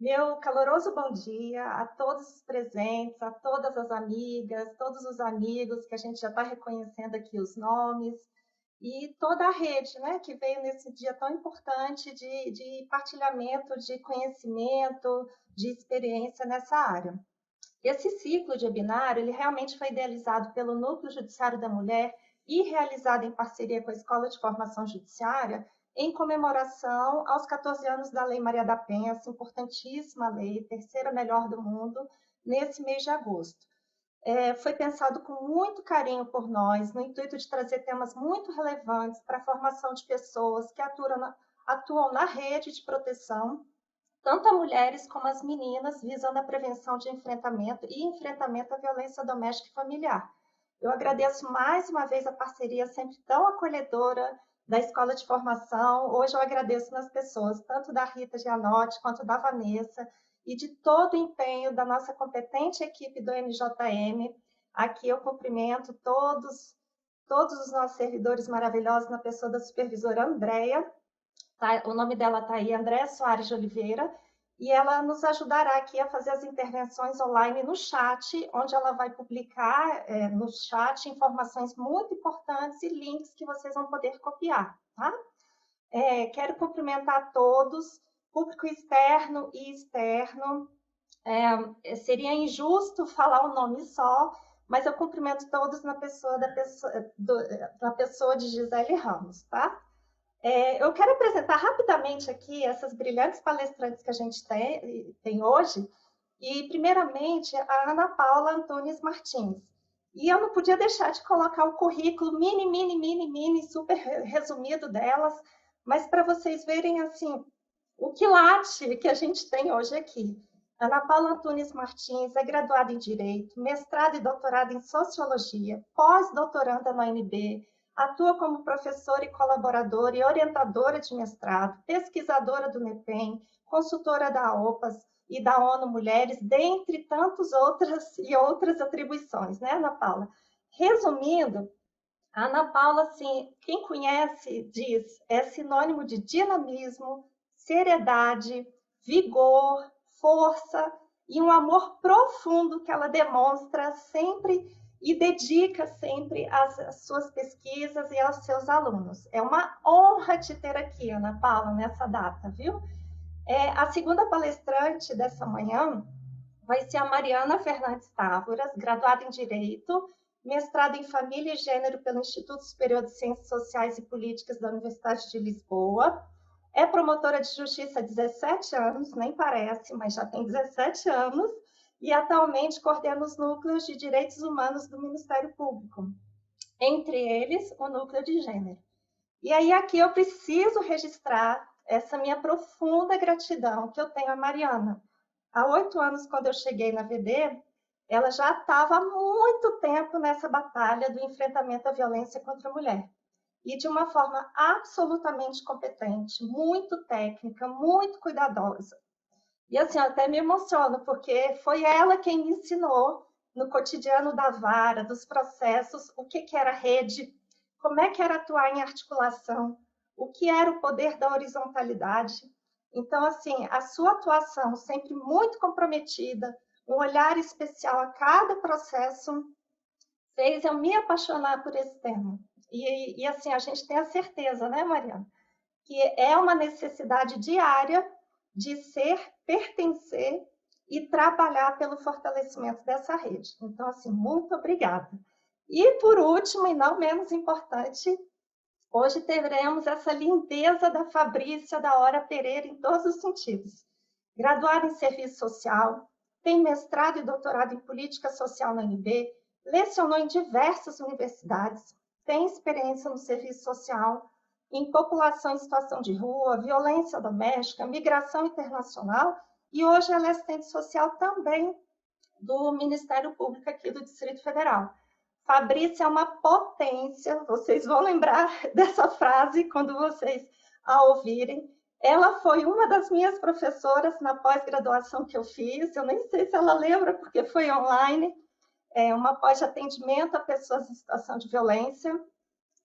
Meu caloroso bom dia a todos os presentes, a todas as amigas, todos os amigos que a gente já está reconhecendo aqui os nomes e toda a rede, né, que veio nesse dia tão importante de partilhamento de conhecimento, de experiência nessa área. Esse ciclo de webinar, ele realmente foi idealizado pelo Núcleo Judiciário da Mulher e realizado em parceria com a Escola de Formação Judiciária em comemoração aos 14 anos da Lei Maria da Penha, essa importantíssima lei, terceira melhor do mundo, nesse mês de agosto. Foi pensado com muito carinho por nós, no intuito de trazer temas muito relevantes para a formação de pessoas que atuam na rede de proteção tanto a mulheres como as meninas, visando a prevenção de enfrentamento e enfrentamento à violência doméstica e familiar. Eu agradeço mais uma vez a parceria sempre tão acolhedora da Escola de Formação. Hoje eu agradeço nas pessoas, tanto da Rita Gianotti quanto da Vanessa, e de todo o empenho da nossa competente equipe do MJM. Aqui eu cumprimento todos os nossos servidores maravilhosos, na pessoa da supervisora Andréia, tá? O nome dela está aí, Andréa Soares de Oliveira, e ela nos ajudará aqui a fazer as intervenções online no chat, onde ela vai publicar no chat informações muito importantes e links que vocês vão poder copiar, tá? Quero cumprimentar a todos, público externo e externo. Seria injusto falar o nome só, mas eu cumprimento todos na pessoa de Gisele Ramos, tá? Eu quero apresentar rapidamente aqui essas brilhantes palestrantes que a gente tem hoje. E, primeiramente, a Ana Paula Antunes Martins. E eu não podia deixar de colocar o currículo mini, super resumido delas, mas para vocês verem, assim, o quilate que a gente tem hoje aqui. Ana Paula Antunes Martins é graduada em Direito, mestrado e doutorado em Sociologia, pós-doutoranda na UNB, atua como professora e colaboradora e orientadora de mestrado, pesquisadora do NEPEM, consultora da OPAS e da ONU Mulheres, dentre tantas outras atribuições, né, Ana Paula? Resumindo, a Ana Paula, assim, quem conhece diz, é sinônimo de dinamismo, seriedade, vigor, força e um amor profundo que ela demonstra sempre e dedica sempre às suas pesquisas e aos seus alunos. É uma honra te ter aqui, Ana Paula, nessa data, viu? A segunda palestrante dessa manhã vai ser a Mariana Fernandes Távoras, graduada em Direito, mestrada em Família e Gênero pelo Instituto Superior de Ciências Sociais e Políticas da Universidade de Lisboa. É promotora de justiça há 17 anos, nem parece, mas já tem 17 anos, e atualmente coordena os núcleos de direitos humanos do Ministério Público, entre eles o núcleo de gênero. E aí aqui eu preciso registrar essa minha profunda gratidão que eu tenho à Mariana. Há 8 anos, quando eu cheguei na VD, ela já estava há muito tempo nessa batalha do enfrentamento à violência contra a mulher. E de uma forma absolutamente competente, muito técnica, muito cuidadosa. E assim, eu até me emociono, porque foi ela quem me ensinou no cotidiano da vara, dos processos, o que era rede, como é que era atuar em articulação, o que era o poder da horizontalidade. Então, assim, a sua atuação sempre muito comprometida, um olhar especial a cada processo, fez eu me apaixonar por esse tema. E assim, a gente tem a certeza, né, Mariana, que é uma necessidade diária de ser, pertencer e trabalhar pelo fortalecimento dessa rede. Então, assim, muito obrigada. E, por último, e não menos importante, hoje teremos essa lindeza da Fabrícia da Hora Pereira em todos os sentidos. Graduada em Serviço Social, tem mestrado e doutorado em Política Social na UNB, lecionou em diversas universidades, tem experiência no serviço social, em população em situação de rua, violência doméstica, migração internacional, e hoje ela é assistente social também do Ministério Público aqui do Distrito Federal. Fabrícia é uma potência, vocês vão lembrar dessa frase quando vocês a ouvirem. Ela foi uma das minhas professoras na pós-graduação que eu fiz, eu nem sei se ela lembra, porque foi online, uma pós de atendimento a pessoas em situação de violência,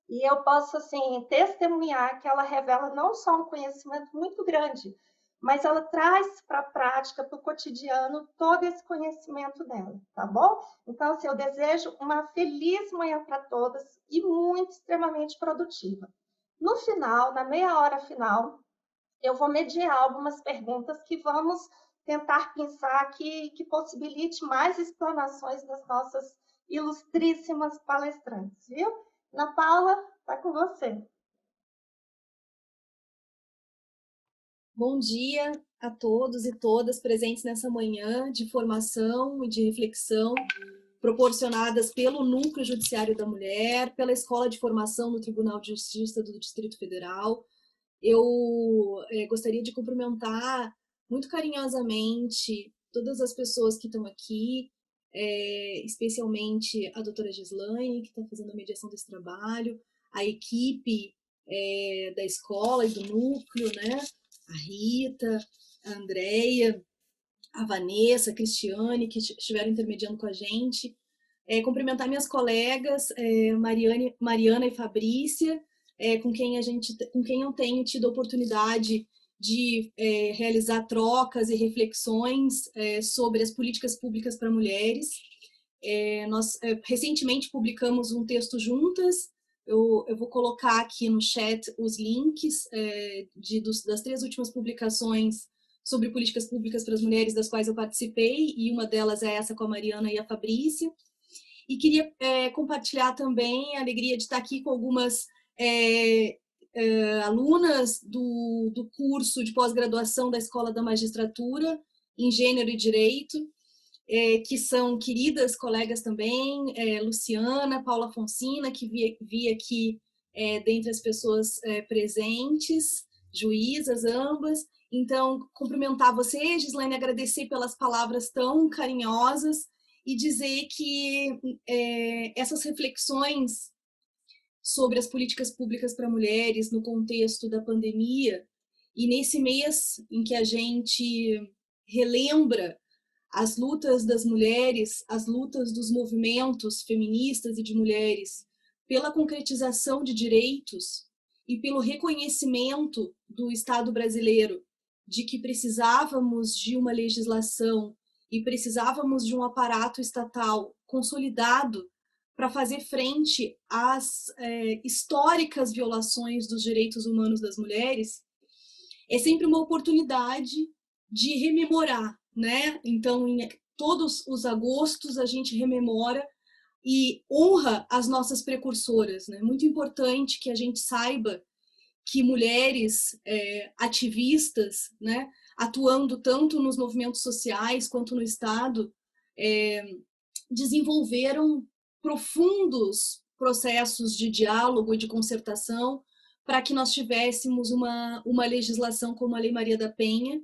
e eu posso, assim, testemunhar que ela revela não só um conhecimento muito grande, mas ela traz para a prática, para o cotidiano, todo esse conhecimento dela, tá bom? Então, assim, eu desejo uma feliz manhã para todas e muito, extremamente produtiva. No final, na meia hora final, eu vou mediar algumas perguntas que vamos tentar pensar que possibilite mais explanações das nossas ilustríssimas palestrantes, viu? Ana Paula, está com você. Bom dia a todos e todas presentes nessa manhã de formação e de reflexão proporcionadas pelo Núcleo Judiciário da Mulher, pela Escola de Formação do Tribunal de Justiça do Distrito Federal. Eu gostaria de cumprimentar muito carinhosamente todas as pessoas que estão aqui, especialmente a doutora Gislaine, que está fazendo a mediação desse trabalho, a equipe da escola e do núcleo, né? A Rita, a Andréia, a Vanessa, a Cristiane, que estiveram intermediando com a gente. Cumprimentar minhas colegas, Mariana e Fabrícia, com quem eu tenho tido a oportunidade de realizar trocas e reflexões sobre as políticas públicas para mulheres. Nós recentemente publicamos um texto juntas. Eu vou colocar aqui no chat os links das 3 últimas publicações sobre políticas públicas para as mulheres das quais eu participei, e uma delas é essa com a Mariana e a Fabrícia. E queria compartilhar também a alegria de estar aqui com algumas alunas do curso de pós-graduação da Escola da Magistratura em Gênero e Direito, que são queridas colegas também, Luciana, Paula Fonsina, que vi aqui dentre as pessoas presentes, juízas ambas. Então, cumprimentar você, Gislaine, agradecer pelas palavras tão carinhosas e dizer que essas reflexões sobre as políticas públicas para mulheres no contexto da pandemia, e nesse mês em que a gente relembra as lutas das mulheres, as lutas dos movimentos feministas e de mulheres pela concretização de direitos e pelo reconhecimento do Estado brasileiro de que precisávamos de uma legislação e precisávamos de um aparato estatal consolidado para fazer frente às históricas violações dos direitos humanos das mulheres, é sempre uma oportunidade de rememorar, né? Então, em todos os agostos, a gente rememora e honra as nossas precursoras, né? Muito importante que a gente saiba que mulheres ativistas, né, atuando tanto nos movimentos sociais quanto no Estado, desenvolveram profundos processos de diálogo e de concertação para que nós tivéssemos uma legislação como a Lei Maria da Penha,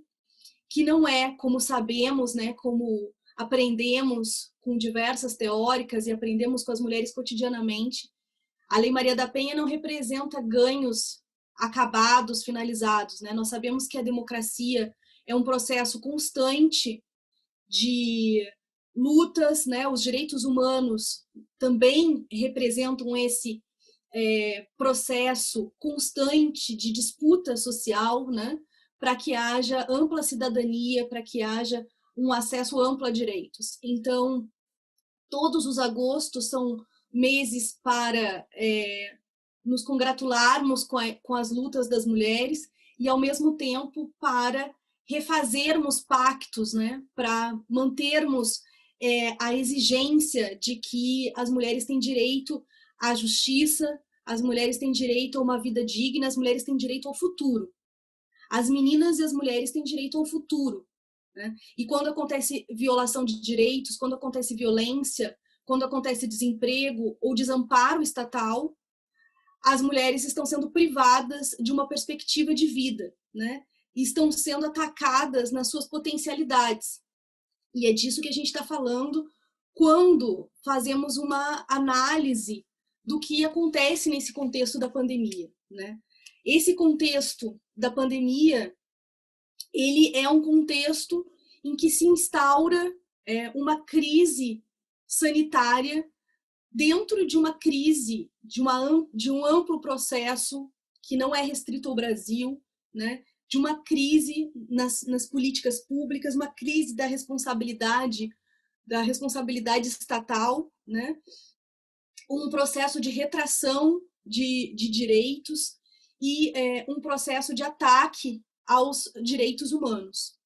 que não é, como sabemos, né, como aprendemos com diversas teóricas e aprendemos com as mulheres cotidianamente, a Lei Maria da Penha não representa ganhos acabados, finalizados, né? Nós sabemos que a democracia é um processo constante de lutas, né? Os direitos humanos também representam esse processo constante de disputa social, né? Para que haja ampla cidadania, para que haja um acesso amplo a direitos. Então, todos os agostos são meses para nos congratularmos com as lutas das mulheres e, ao mesmo tempo, para refazermos pactos, né, para mantermos a exigência de que as mulheres têm direito à justiça, as mulheres têm direito a uma vida digna, as mulheres têm direito ao futuro. As meninas e as mulheres têm direito ao futuro, né? E quando acontece violação de direitos, quando acontece violência, quando acontece desemprego ou desamparo estatal, as mulheres estão sendo privadas de uma perspectiva de vida, né? E estão sendo atacadas nas suas potencialidades. E é disso que a gente está falando quando fazemos uma análise do que acontece nesse contexto da pandemia, né? Esse contexto da pandemia, ele é um contexto em que se instaura uma crise sanitária dentro de uma crise, de um amplo processo que não é restrito ao Brasil, né, de uma crise nas políticas públicas, uma crise da responsabilidade estatal, né? Um processo de retração de direitos e um processo de ataque aos direitos humanos.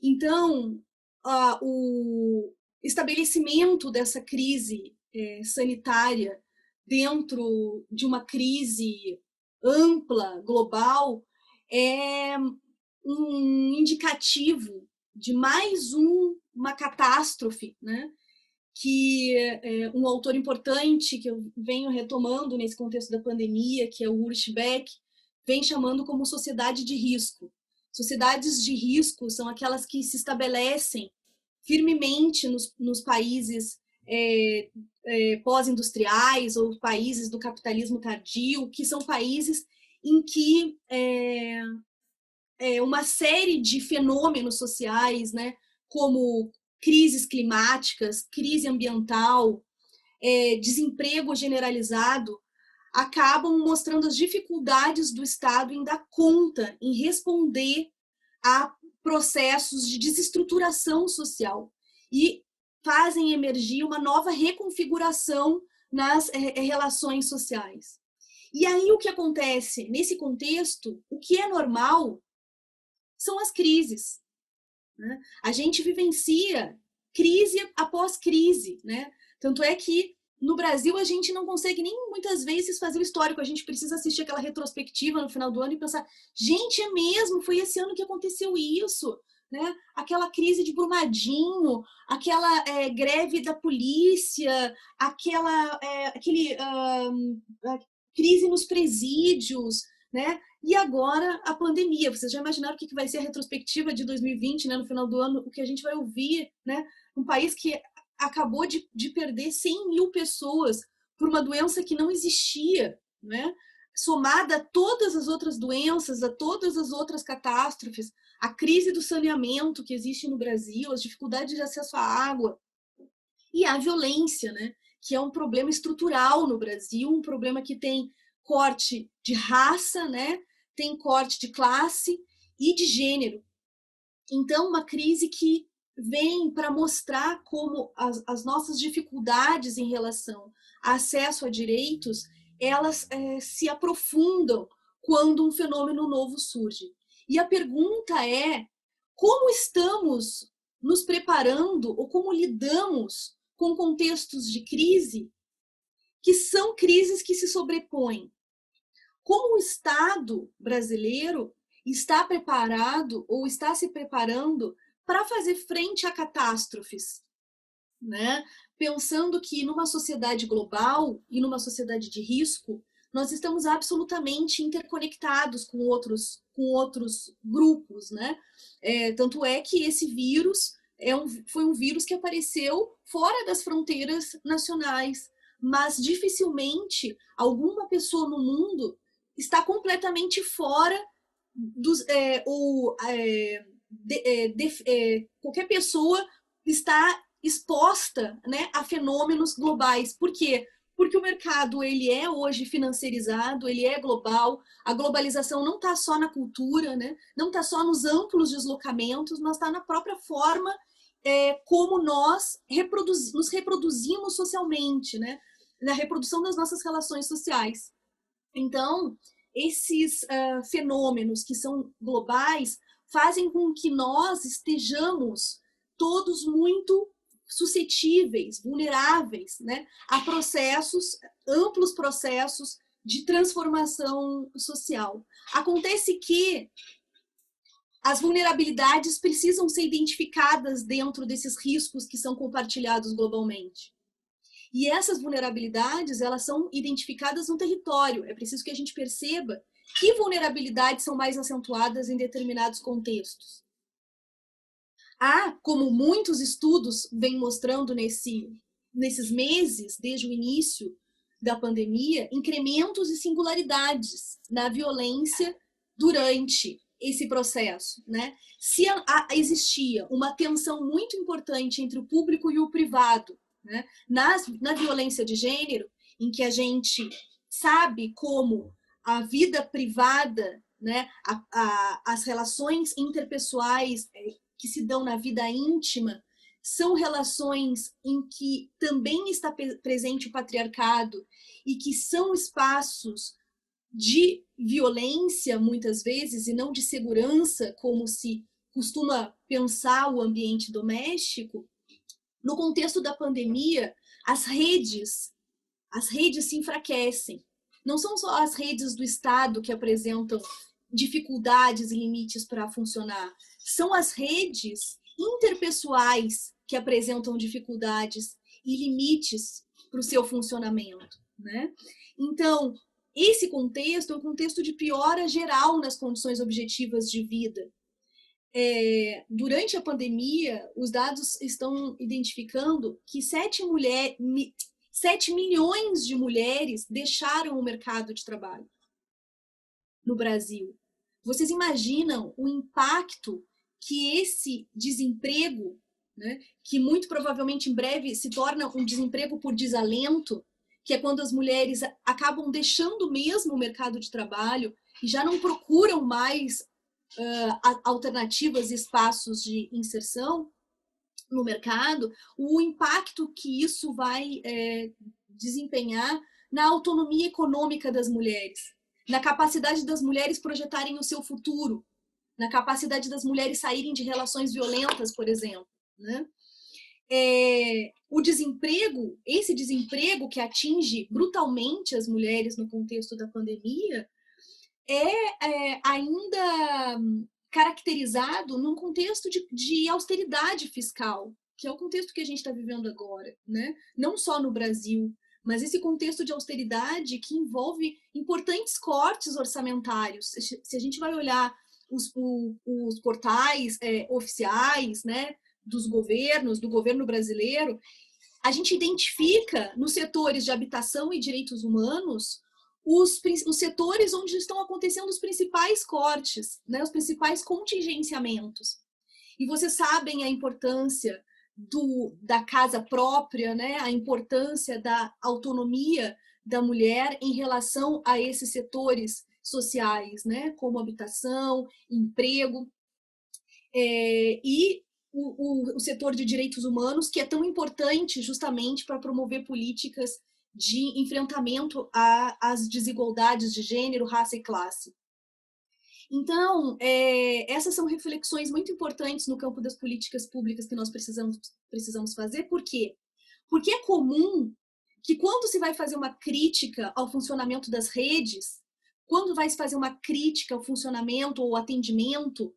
Então, o estabelecimento dessa crise sanitária dentro de uma crise ampla, global, é um indicativo de mais uma catástrofe, né? Que um autor importante que eu venho retomando nesse contexto da pandemia, que é o Ulrich Beck, vem chamando como sociedade de risco. Sociedades de risco são aquelas que se estabelecem firmemente nos países pós-industriais ou países do capitalismo tardio, que são países em que uma série de fenômenos sociais, né, como crises climáticas, crise ambiental, desemprego generalizado, acabam mostrando as dificuldades do Estado em dar conta, em responder a processos de desestruturação social e fazem emergir uma nova reconfiguração nas relações sociais. E aí o que acontece nesse contexto, o que é normal são as crises, né? A gente vivencia crise após crise, né? Tanto é que no Brasil a gente não consegue nem muitas vezes fazer o histórico, a gente precisa assistir aquela retrospectiva no final do ano e pensar, gente, é mesmo, foi esse ano que aconteceu isso, né? Aquela crise de Brumadinho, aquela greve da polícia, aquele crise nos presídios, né? E agora a pandemia. Vocês já imaginaram o que vai ser a retrospectiva de 2020, né? No final do ano, o que a gente vai ouvir, né? Um país que acabou de perder 100 mil pessoas por uma doença que não existia, né? Somada a todas as outras doenças, a todas as outras catástrofes, a crise do saneamento que existe no Brasil, as dificuldades de acesso à água e a violência, né? Que é um problema estrutural no Brasil, um problema que tem corte de raça, né? Tem corte de classe e de gênero. Então, uma crise que vem para mostrar como as nossas dificuldades em relação a acesso a direitos, elas se aprofundam quando um fenômeno novo surge. E a pergunta é, como estamos nos preparando ou como lidamos com contextos de crise que são crises que se sobrepõem? Como o Estado brasileiro está preparado ou está se preparando para fazer frente a catástrofes, né? Pensando que numa sociedade global e numa sociedade de risco, nós estamos absolutamente interconectados com outros grupos, né? Tanto é que esse vírus foi um vírus que apareceu fora das fronteiras nacionais, mas dificilmente alguma pessoa no mundo está completamente fora dos, qualquer pessoa está exposta, né, a fenômenos globais. Por quê? Porque o mercado ele é hoje financiarizado, ele é global, a globalização não está só na cultura, né, não está só nos amplos deslocamentos, mas está na própria forma como nós nos reproduzimos socialmente, né, na reprodução das nossas relações sociais. Então, esses fenômenos que são globais fazem com que nós estejamos todos muito suscetíveis, vulneráveis, né, a amplos processos de transformação social. Acontece que as vulnerabilidades precisam ser identificadas dentro desses riscos que são compartilhados globalmente. E essas vulnerabilidades, elas são identificadas no território. É preciso que a gente perceba que vulnerabilidades são mais acentuadas em determinados contextos. Há, como muitos estudos vêm mostrando nesses meses, desde o início da pandemia, incrementos e singularidades na violência durante esse processo, né? Se existia uma tensão muito importante entre o público e o privado, né? Na violência de gênero, em que a gente sabe como a vida privada né? As relações interpessoais que se dão na vida íntima são relações em que também está presente o patriarcado e que são espaços de violência, muitas vezes, e não de segurança, como se costuma pensar o ambiente doméstico. No contexto da pandemia, as redes se enfraquecem. Não são só as redes do Estado que apresentam dificuldades e limites para funcionar, são as redes interpessoais que apresentam dificuldades e limites para o seu funcionamento, né? Então, esse contexto é um contexto de piora geral nas condições objetivas de vida. Durante a pandemia, os dados estão identificando que 7 milhões de mulheres deixaram o mercado de trabalho no Brasil. Vocês imaginam o impacto que esse desemprego, né, que muito provavelmente em breve se torna um desemprego por desalento, que é quando as mulheres acabam deixando mesmo o mercado de trabalho e já não procuram mais alternativas e espaços de inserção no mercado, o impacto que isso vai desempenhar na autonomia econômica das mulheres, na capacidade das mulheres projetarem o seu futuro, na capacidade das mulheres saírem de relações violentas, por exemplo, né? O desemprego, esse desemprego que atinge brutalmente as mulheres no contexto da pandemia, ainda caracterizado num contexto de austeridade fiscal, que é o contexto que a gente está vivendo agora, né? Não só no Brasil, mas esse contexto de austeridade que envolve importantes cortes orçamentários. Se a gente vai olhar os portais oficiais, né, dos governos, do governo brasileiro, a gente identifica nos setores de habitação e direitos humanos os setores onde estão acontecendo os principais cortes, né, os principais contingenciamentos. E vocês sabem a importância da casa própria, né, a importância da autonomia da mulher em relação a esses setores sociais, né, como habitação, emprego, e o setor de direitos humanos, que é tão importante justamente para promover políticas de enfrentamento às desigualdades de gênero, raça e classe. Então, essas são reflexões muito importantes no campo das políticas públicas que nós precisamos fazer. Por quê? Porque é comum que quando se vai fazer uma crítica ao funcionamento das redes, quando vai se fazer uma crítica ao funcionamento ou atendimento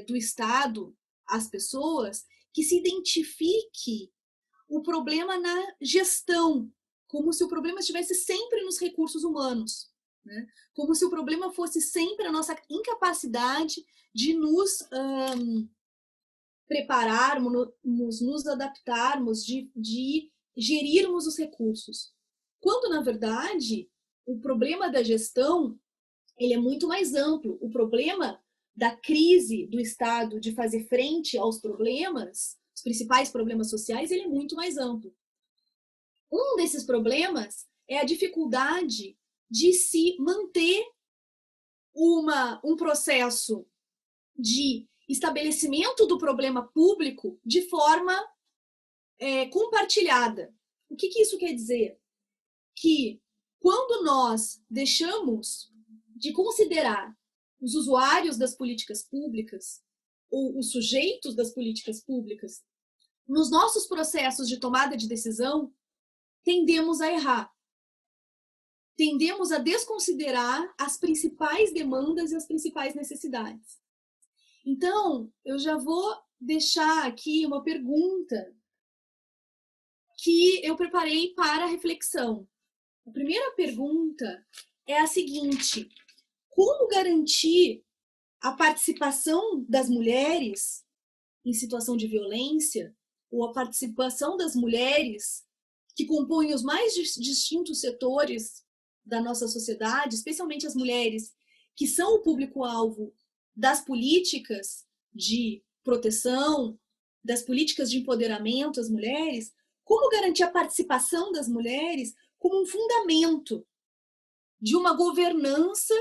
do Estado às pessoas, que se identifique o problema na gestão, como se o problema estivesse sempre nos recursos humanos, né? Como se o problema fosse sempre a nossa incapacidade de nos prepararmos, nos adaptarmos, de gerirmos os recursos. Quando, na verdade, o problema da gestão ele é muito mais amplo. O problema da crise do Estado de fazer frente aos problemas, os principais problemas sociais, ele é muito mais amplo. Um desses problemas é a dificuldade de se manter um processo de estabelecimento do problema público de forma compartilhada. O que isso quer dizer? Que quando nós deixamos de considerar os usuários das políticas públicas ou os sujeitos das políticas públicas nos nossos processos de tomada de decisão, tendemos a errar. Tendemos a desconsiderar as principais demandas e as principais necessidades. Então, eu já vou deixar aqui uma pergunta que eu preparei para a reflexão. A primeira pergunta é a seguinte: como garantir a participação das mulheres em situação de violência, ou a participação das mulheres que compõem os mais distintos setores da nossa sociedade, especialmente as mulheres que são o público-alvo das políticas de proteção, das políticas de empoderamento às mulheres, como garantir a participação das mulheres como um fundamento de uma governança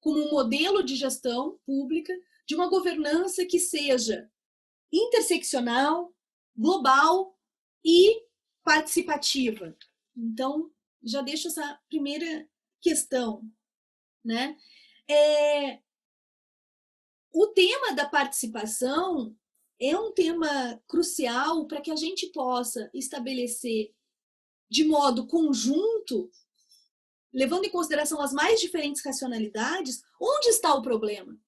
como um modelo de gestão pública, de uma governança que seja interseccional, global e participativa. Então, já deixo essa primeira questão, né? O tema da participação é um tema crucial para que a gente possa estabelecer de modo conjunto, levando em consideração as mais diferentes racionalidades, onde está o problema.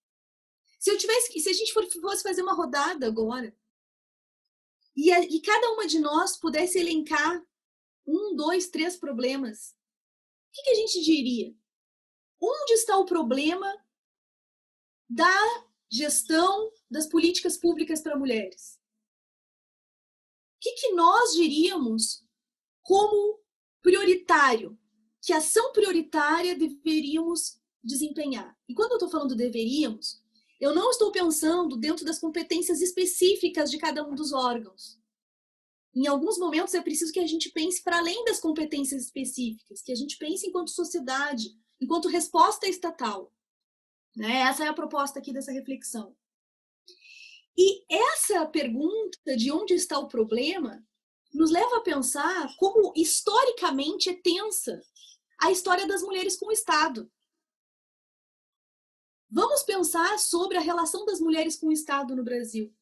Se a gente fosse fazer uma rodada agora e cada uma de nós pudesse elencar 1, 2, 3 problemas, o que a gente diria? Onde está o problema da gestão das políticas públicas para mulheres? O que nós diríamos como prioritário? Que ação prioritária deveríamos desempenhar? E quando eu estou falando deveríamos, eu não estou pensando dentro das competências específicas de cada um dos órgãos. Em alguns momentos é preciso que a gente pense para além das competências específicas, que a gente pense enquanto sociedade, enquanto resposta estatal. Né? Essa é a proposta aqui dessa reflexão. E essa pergunta de onde está o problema nos leva a pensar como historicamente é tensa a história das mulheres com o Estado. Vamos pensar sobre a relação das mulheres com o Estado no Brasil.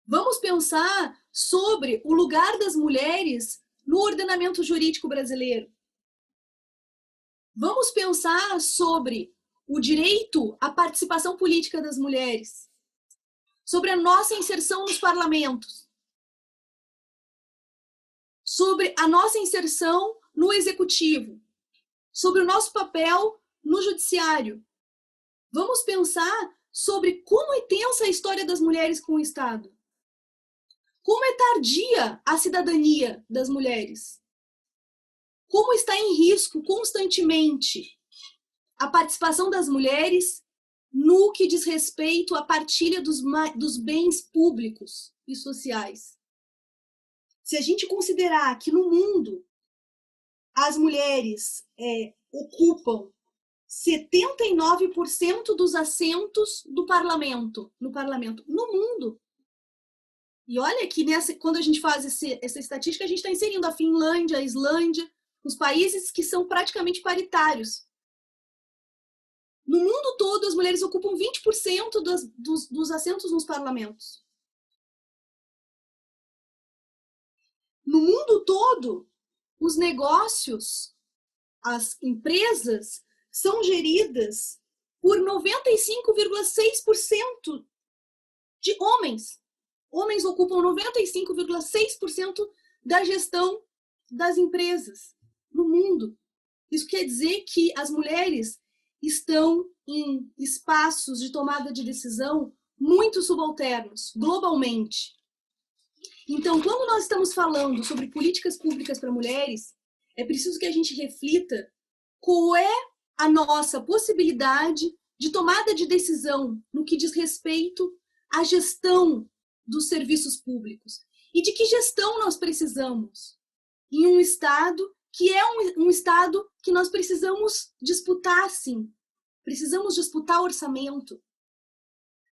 Vamos pensar sobre o lugar das mulheres no ordenamento jurídico brasileiro. Vamos pensar sobre o direito à participação política das mulheres, sobre a nossa inserção nos parlamentos, sobre a nossa inserção no executivo, sobre o nosso papel no judiciário. Vamos pensar sobre como é tensa a história das mulheres com o Estado. Como é tardia a cidadania das mulheres. Como está em risco constantemente a participação das mulheres no que diz respeito à partilha dos bens públicos e sociais. Se a gente considerar que no mundo as mulheres ocupam 79% dos assentos no parlamento no mundo. E olha que quando a gente faz essa estatística, a gente está inserindo a Finlândia, a Islândia, os países que são praticamente paritários. No mundo todo, as mulheres ocupam 20% dos assentos nos parlamentos. No mundo todo, os negócios, as empresas, são geridas por 95,6% de homens. Homens ocupam 95,6% da gestão das empresas no mundo. Isso quer dizer que as mulheres estão em espaços de tomada de decisão muito subalternos, globalmente. Então, quando nós estamos falando sobre políticas públicas para mulheres, é preciso que a gente reflita qual é a nossa possibilidade de tomada de decisão no que diz respeito à gestão dos serviços públicos. E de que gestão nós precisamos em um Estado que é um Estado que nós precisamos disputar, sim. Precisamos disputar orçamento.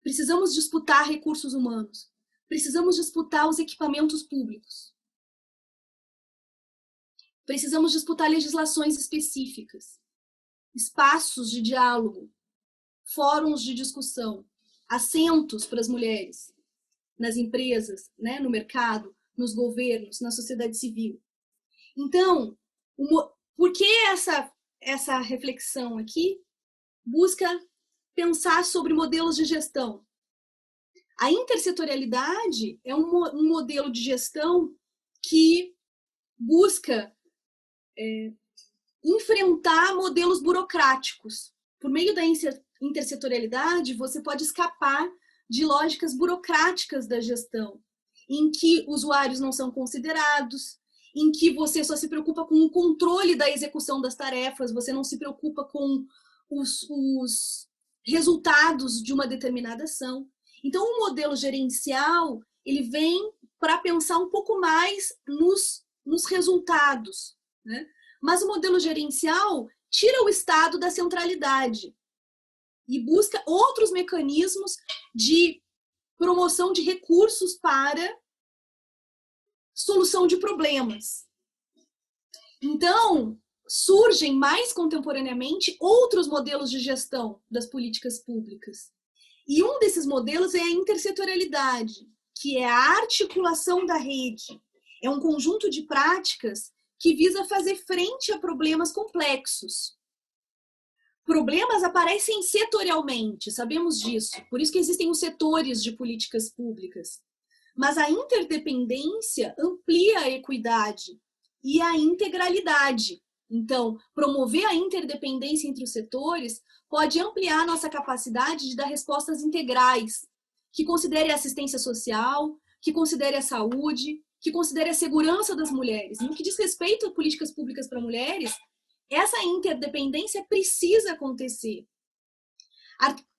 Precisamos disputar recursos humanos. Precisamos disputar os equipamentos públicos. Precisamos disputar legislações específicas, espaços de diálogo, fóruns de discussão, assentos para as mulheres, nas empresas, né, no mercado, nos governos, na sociedade civil. Então, por que essa reflexão aqui busca pensar sobre modelos de gestão? A intersetorialidade é um modelo de gestão que busca enfrentar modelos burocráticos. Por meio da intersetorialidade, você pode escapar de lógicas burocráticas da gestão, em que usuários não são considerados, em que você só se preocupa com o controle da execução das tarefas, você não se preocupa com os resultados de uma determinada ação. Então, o modelo gerencial, ele vem para pensar um pouco mais nos resultados, né? Mas o modelo gerencial, tira o Estado da centralidade e busca outros mecanismos de promoção de recursos para solução de problemas. Então, surgem mais contemporaneamente outros modelos de gestão das políticas públicas. E um desses modelos é a intersetorialidade, que é a articulação da rede. É um conjunto de práticas que visa fazer frente a problemas complexos. Problemas aparecem setorialmente, sabemos disso. Por isso que existem os setores de políticas públicas. Mas a interdependência amplia a equidade e a integralidade. Então, promover a interdependência entre os setores pode ampliar nossa capacidade de dar respostas integrais, que considere a assistência social, que considere a saúde, que considere a segurança das mulheres. No que diz respeito a políticas públicas para mulheres, essa interdependência precisa acontecer.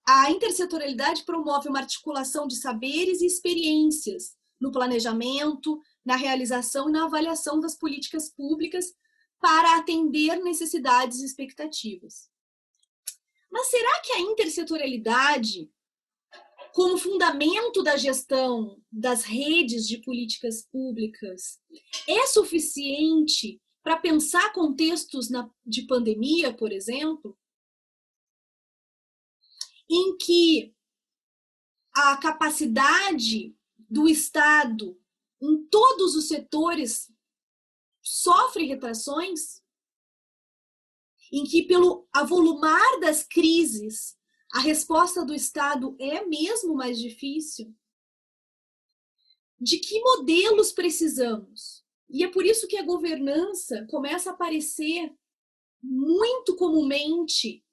A intersetorialidade promove uma articulação de saberes e experiências no planejamento, na realização e na avaliação das políticas públicas para atender necessidades e expectativas. Mas será que a intersetorialidade, como fundamento da gestão das redes de políticas públicas, é suficiente para pensar contextos de pandemia, por exemplo, em que a capacidade do Estado em todos os setores sofre retrações, em que pelo avolumar das crises a resposta do Estado é mesmo mais difícil? De que modelos precisamos? E é por isso que a governança começa a aparecer muito comumente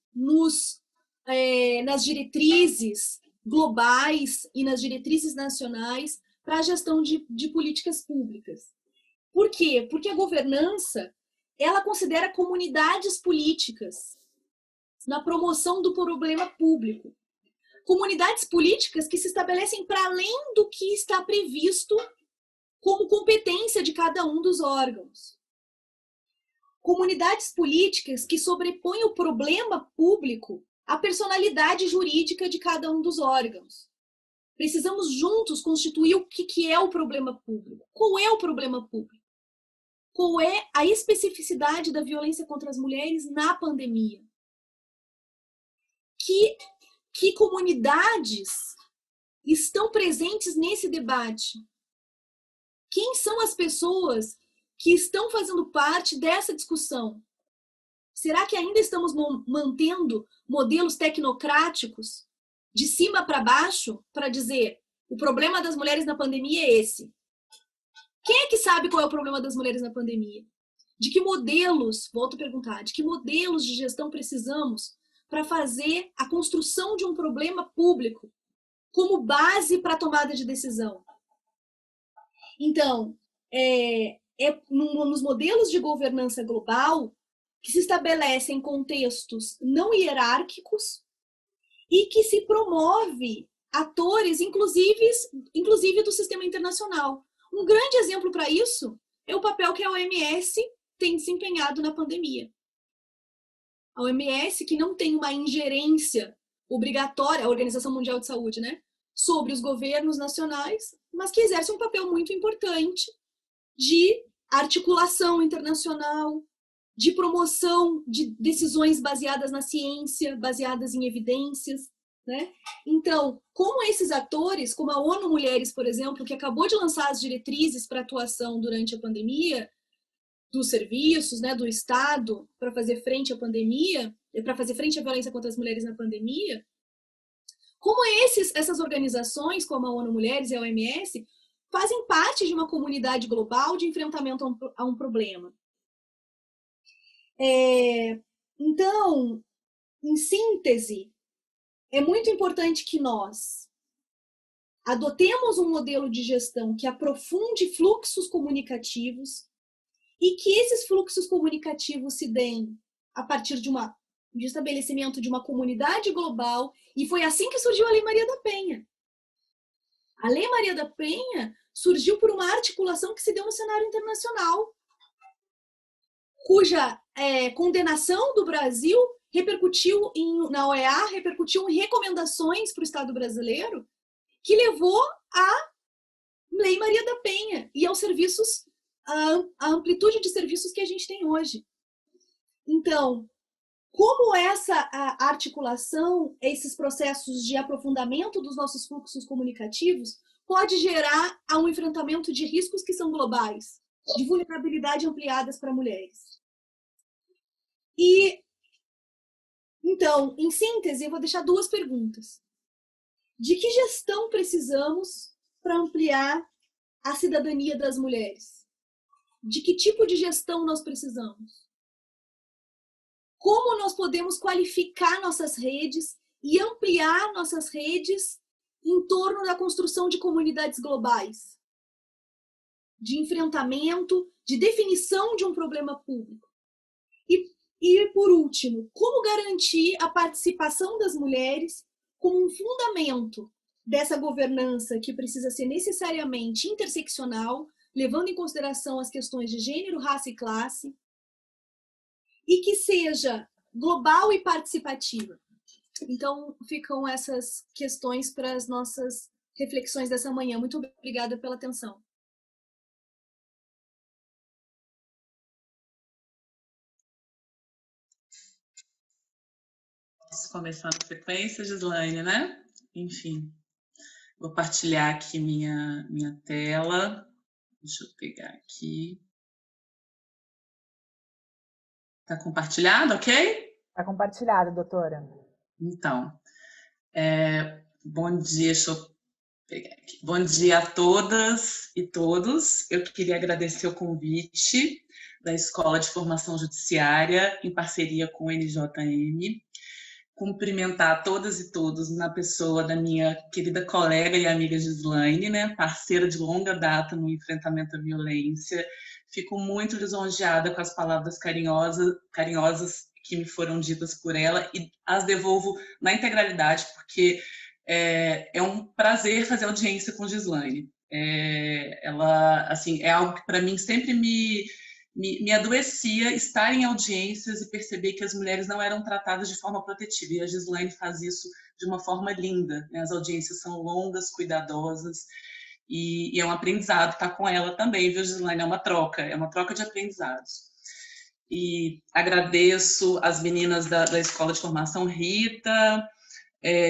nas diretrizes globais e nas diretrizes nacionais para a gestão de políticas públicas. Por quê? Porque a governança, ela considera comunidades políticas na promoção do problema público. Comunidades políticas que se estabelecem para além do que está previsto como competência de cada um dos órgãos. Comunidades políticas que sobrepõem o problema público à personalidade jurídica de cada um dos órgãos. Precisamos juntos constituir o que é o problema público. Qual é o problema público? Qual é a especificidade da violência contra as mulheres na pandemia? Que comunidades estão presentes nesse debate? Quem são as pessoas que estão fazendo parte dessa discussão? Será que ainda estamos mantendo modelos tecnocráticos de cima para baixo para dizer o problema das mulheres na pandemia é esse? Quem é que sabe qual é o problema das mulheres na pandemia? De que modelos, volto a perguntar, de que modelos de gestão precisamos para fazer a construção de um problema público como base para a tomada de decisão? Então, nos modelos de governança global que se estabelecem contextos não hierárquicos e que se promove atores, inclusive do sistema internacional. Um grande exemplo para isso é o papel que a OMS tem desempenhado na pandemia. A OMS, que não tem uma ingerência obrigatória, a Organização Mundial de Saúde, né, sobre os governos nacionais, mas que exerce um papel muito importante de articulação internacional, de promoção de decisões baseadas na ciência, baseadas em evidências, né? Então, como esses atores, como a ONU Mulheres, por exemplo, que acabou de lançar as diretrizes para atuação durante a pandemia, dos serviços, né, do Estado, para fazer frente à pandemia, para fazer frente à violência contra as mulheres na pandemia, como essas organizações, como a ONU Mulheres e a OMS, fazem parte de uma comunidade global de enfrentamento a um problema. Então, em síntese, é muito importante que nós adotemos um modelo de gestão que aprofunde fluxos comunicativos e que esses fluxos comunicativos se deem a partir de estabelecimento de uma comunidade global, e foi assim que surgiu a Lei Maria da Penha. A Lei Maria da Penha surgiu por uma articulação que se deu no cenário internacional, cuja condenação do Brasil repercutiu na OEA, repercutiu em recomendações para o Estado brasileiro, que levou à Lei Maria da Penha e aos serviços, a amplitude de serviços que a gente tem hoje. Então, como essa articulação, esses processos de aprofundamento dos nossos fluxos comunicativos pode gerar um enfrentamento de riscos que são globais, de vulnerabilidade ampliadas para mulheres. E, então, em síntese, eu vou deixar 2 perguntas. De que gestão precisamos para ampliar a cidadania das mulheres? De que tipo de gestão nós precisamos? Como nós podemos qualificar nossas redes e ampliar nossas redes em torno da construção de comunidades globais, de enfrentamento, de definição de um problema público? E, por último, como garantir a participação das mulheres como um fundamento dessa governança que precisa ser necessariamente interseccional, levando em consideração as questões de gênero, raça e classe, e que seja global e participativa? Então, ficam essas questões para as nossas reflexões dessa manhã. Muito obrigada pela atenção. Posso começar na sequência, Gislaine, né? Enfim, vou partilhar aqui minha tela. Deixa eu pegar aqui. Está compartilhado, ok? Está compartilhado, doutora. Então, bom dia, deixa eu pegar aqui. Bom dia a todas e todos. Eu queria agradecer o convite da Escola de Formação Judiciária, em parceria com o NJM. Cumprimentar todas e todos na pessoa da minha querida colega e amiga Gislaine, né, parceira de longa data no enfrentamento à violência. Fico muito lisonjeada com as palavras carinhosas que me foram ditas por ela e as devolvo na integralidade, porque é um prazer fazer audiência com Gislaine. Ela, assim, é algo que para mim sempre me adoecia estar em audiências e perceber que as mulheres não eram tratadas de forma protetiva. E a Gislaine faz isso de uma forma linda, né? As audiências são longas, cuidadosas, e é um aprendizado estar com ela também, viu, Gislaine? É uma troca de aprendizados. E agradeço as meninas da Escola de Formação, Rita,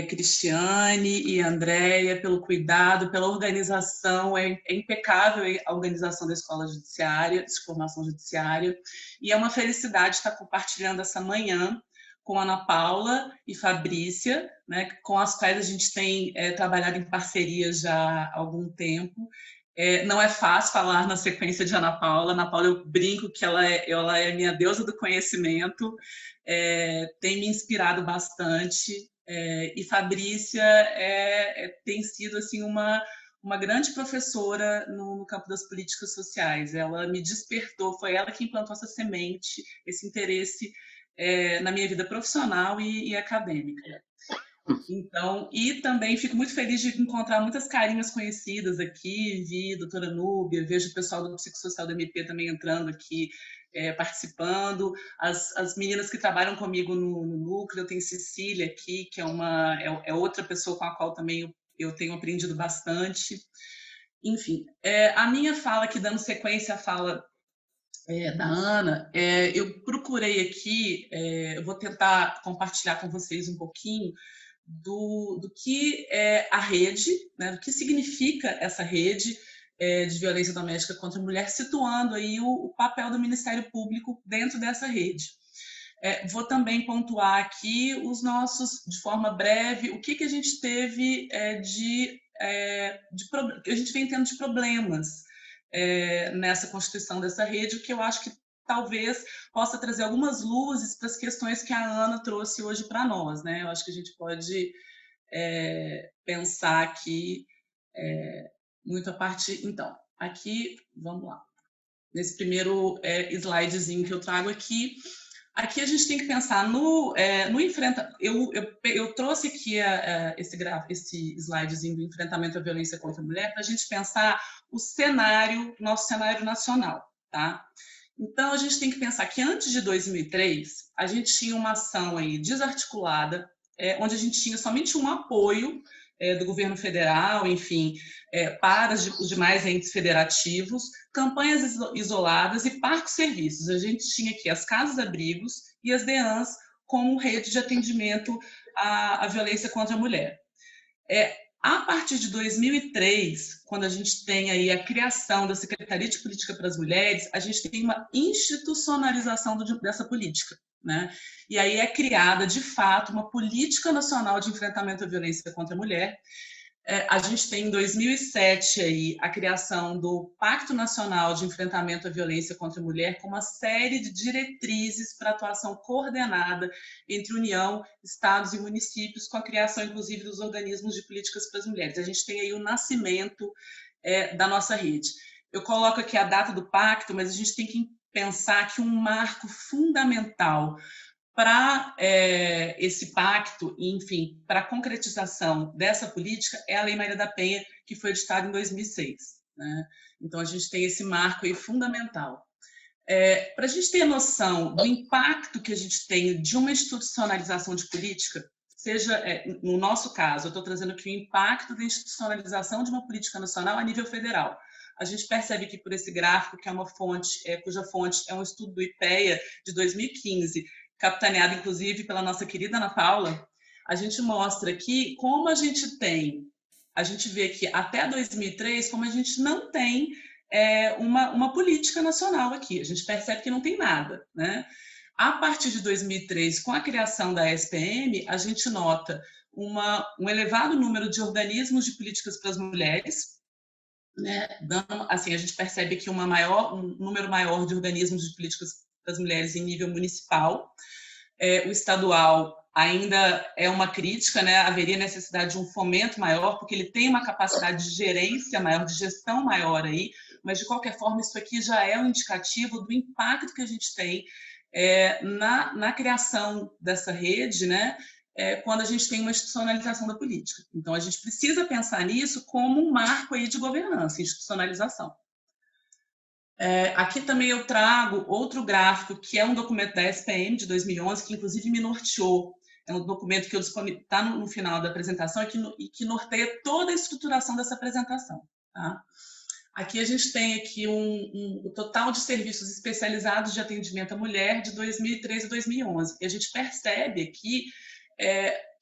Cristiane e Andréia, pelo cuidado, pela organização. É impecável a organização da Escola Judiciária, de Formação Judiciária, e é uma felicidade estar compartilhando essa manhã com Ana Paula e Fabrícia, né, com as quais a gente tem trabalhado em parceria já há algum tempo. Não é fácil falar na sequência de Ana Paula. Ana Paula, eu brinco que ela é minha deusa do conhecimento, tem me inspirado bastante. E Fabrícia tem sido assim uma grande professora no campo das políticas sociais. Ela me despertou, foi ela que implantou essa semente, esse interesse na minha vida profissional e acadêmica. Então, e também fico muito feliz de encontrar muitas carinhas conhecidas aqui, vi a doutora Núbia, vejo o pessoal do Psicossocial do MP também entrando aqui, participando, as meninas que trabalham comigo no núcleo, tem Cecília aqui, que é outra pessoa com a qual também eu tenho aprendido bastante. Enfim, a minha fala aqui, dando sequência à fala da Ana, eu procurei aqui, eu vou tentar compartilhar com vocês um pouquinho do que é a rede, né, do que significa essa rede de violência doméstica contra a mulher, situando aí o papel do Ministério Público dentro dessa rede. Vou também pontuar aqui de forma breve, o que a gente teve que a gente vem tendo de problemas nessa constituição dessa rede, o que eu acho que talvez possa trazer algumas luzes para as questões que a Ana trouxe hoje para nós, né? Eu acho que a gente pode pensar aqui muito a partir... Então, aqui, vamos lá. Nesse primeiro slidezinho que eu trago aqui a gente tem que pensar no enfrentamento... Eu trouxe aqui esse slidezinho do enfrentamento à violência contra a mulher para a gente pensar nosso cenário nacional, tá? Então, a gente tem que pensar que antes de 2003, a gente tinha uma ação aí desarticulada, onde a gente tinha somente um apoio do governo federal, enfim, para os demais entes federativos, campanhas isoladas e parcos serviços. A gente tinha aqui as casas-abrigos e as DEANs como rede de atendimento à violência contra a mulher. A partir de 2003, quando a gente tem aí a criação da Secretaria de Política para as Mulheres, a gente tem uma institucionalização dessa política, né? E aí é criada, de fato, uma política nacional de enfrentamento à violência contra a mulher. A gente tem, em 2007, aí, a criação do Pacto Nacional de Enfrentamento à Violência contra a Mulher, com uma série de diretrizes para atuação coordenada entre União, Estados e municípios, com a criação, inclusive, dos organismos de políticas para as mulheres. A gente tem aí o nascimento da nossa rede. Eu coloco aqui a data do pacto, mas a gente tem que pensar que um marco fundamental para esse pacto, enfim, para a concretização dessa política é a Lei Maria da Penha, que foi editada em 2006. Né? Então, a gente tem esse marco aí fundamental. Para a gente ter noção do impacto que a gente tem de uma institucionalização de política, seja, no nosso caso, eu estou trazendo aqui o impacto da institucionalização de uma política nacional a nível federal. A gente percebe que por esse gráfico, que é uma fonte, cuja fonte é um estudo do IPEA de 2015, capitaneado, inclusive, pela nossa querida Ana Paula, a gente mostra aqui como a gente vê que até 2003, como a gente não tem uma política nacional aqui, a gente percebe que não tem nada, né? A partir de 2003, com a criação da SPM, a gente nota um elevado número de organismos de políticas para as mulheres, né? Assim, a gente percebe aqui um número maior de organismos de políticas para as mulheres em nível municipal. O estadual ainda é uma crítica, né? Haveria necessidade de um fomento maior, porque ele tem uma capacidade de gerência maior, de gestão maior aí, mas, de qualquer forma, isso aqui já é um indicativo do impacto que a gente tem na criação dessa rede, né? Quando a gente tem uma institucionalização da política. Então, a gente precisa pensar nisso como um marco aí de governança, institucionalização. Aqui também eu trago outro gráfico, que é um documento da SPM de 2011, que inclusive me norteou. É um documento que está no final da apresentação e que norteia toda a estruturação dessa apresentação. Tá? Aqui a gente tem aqui o total de serviços especializados de atendimento à mulher de 2003 a 2011. E a gente percebe aqui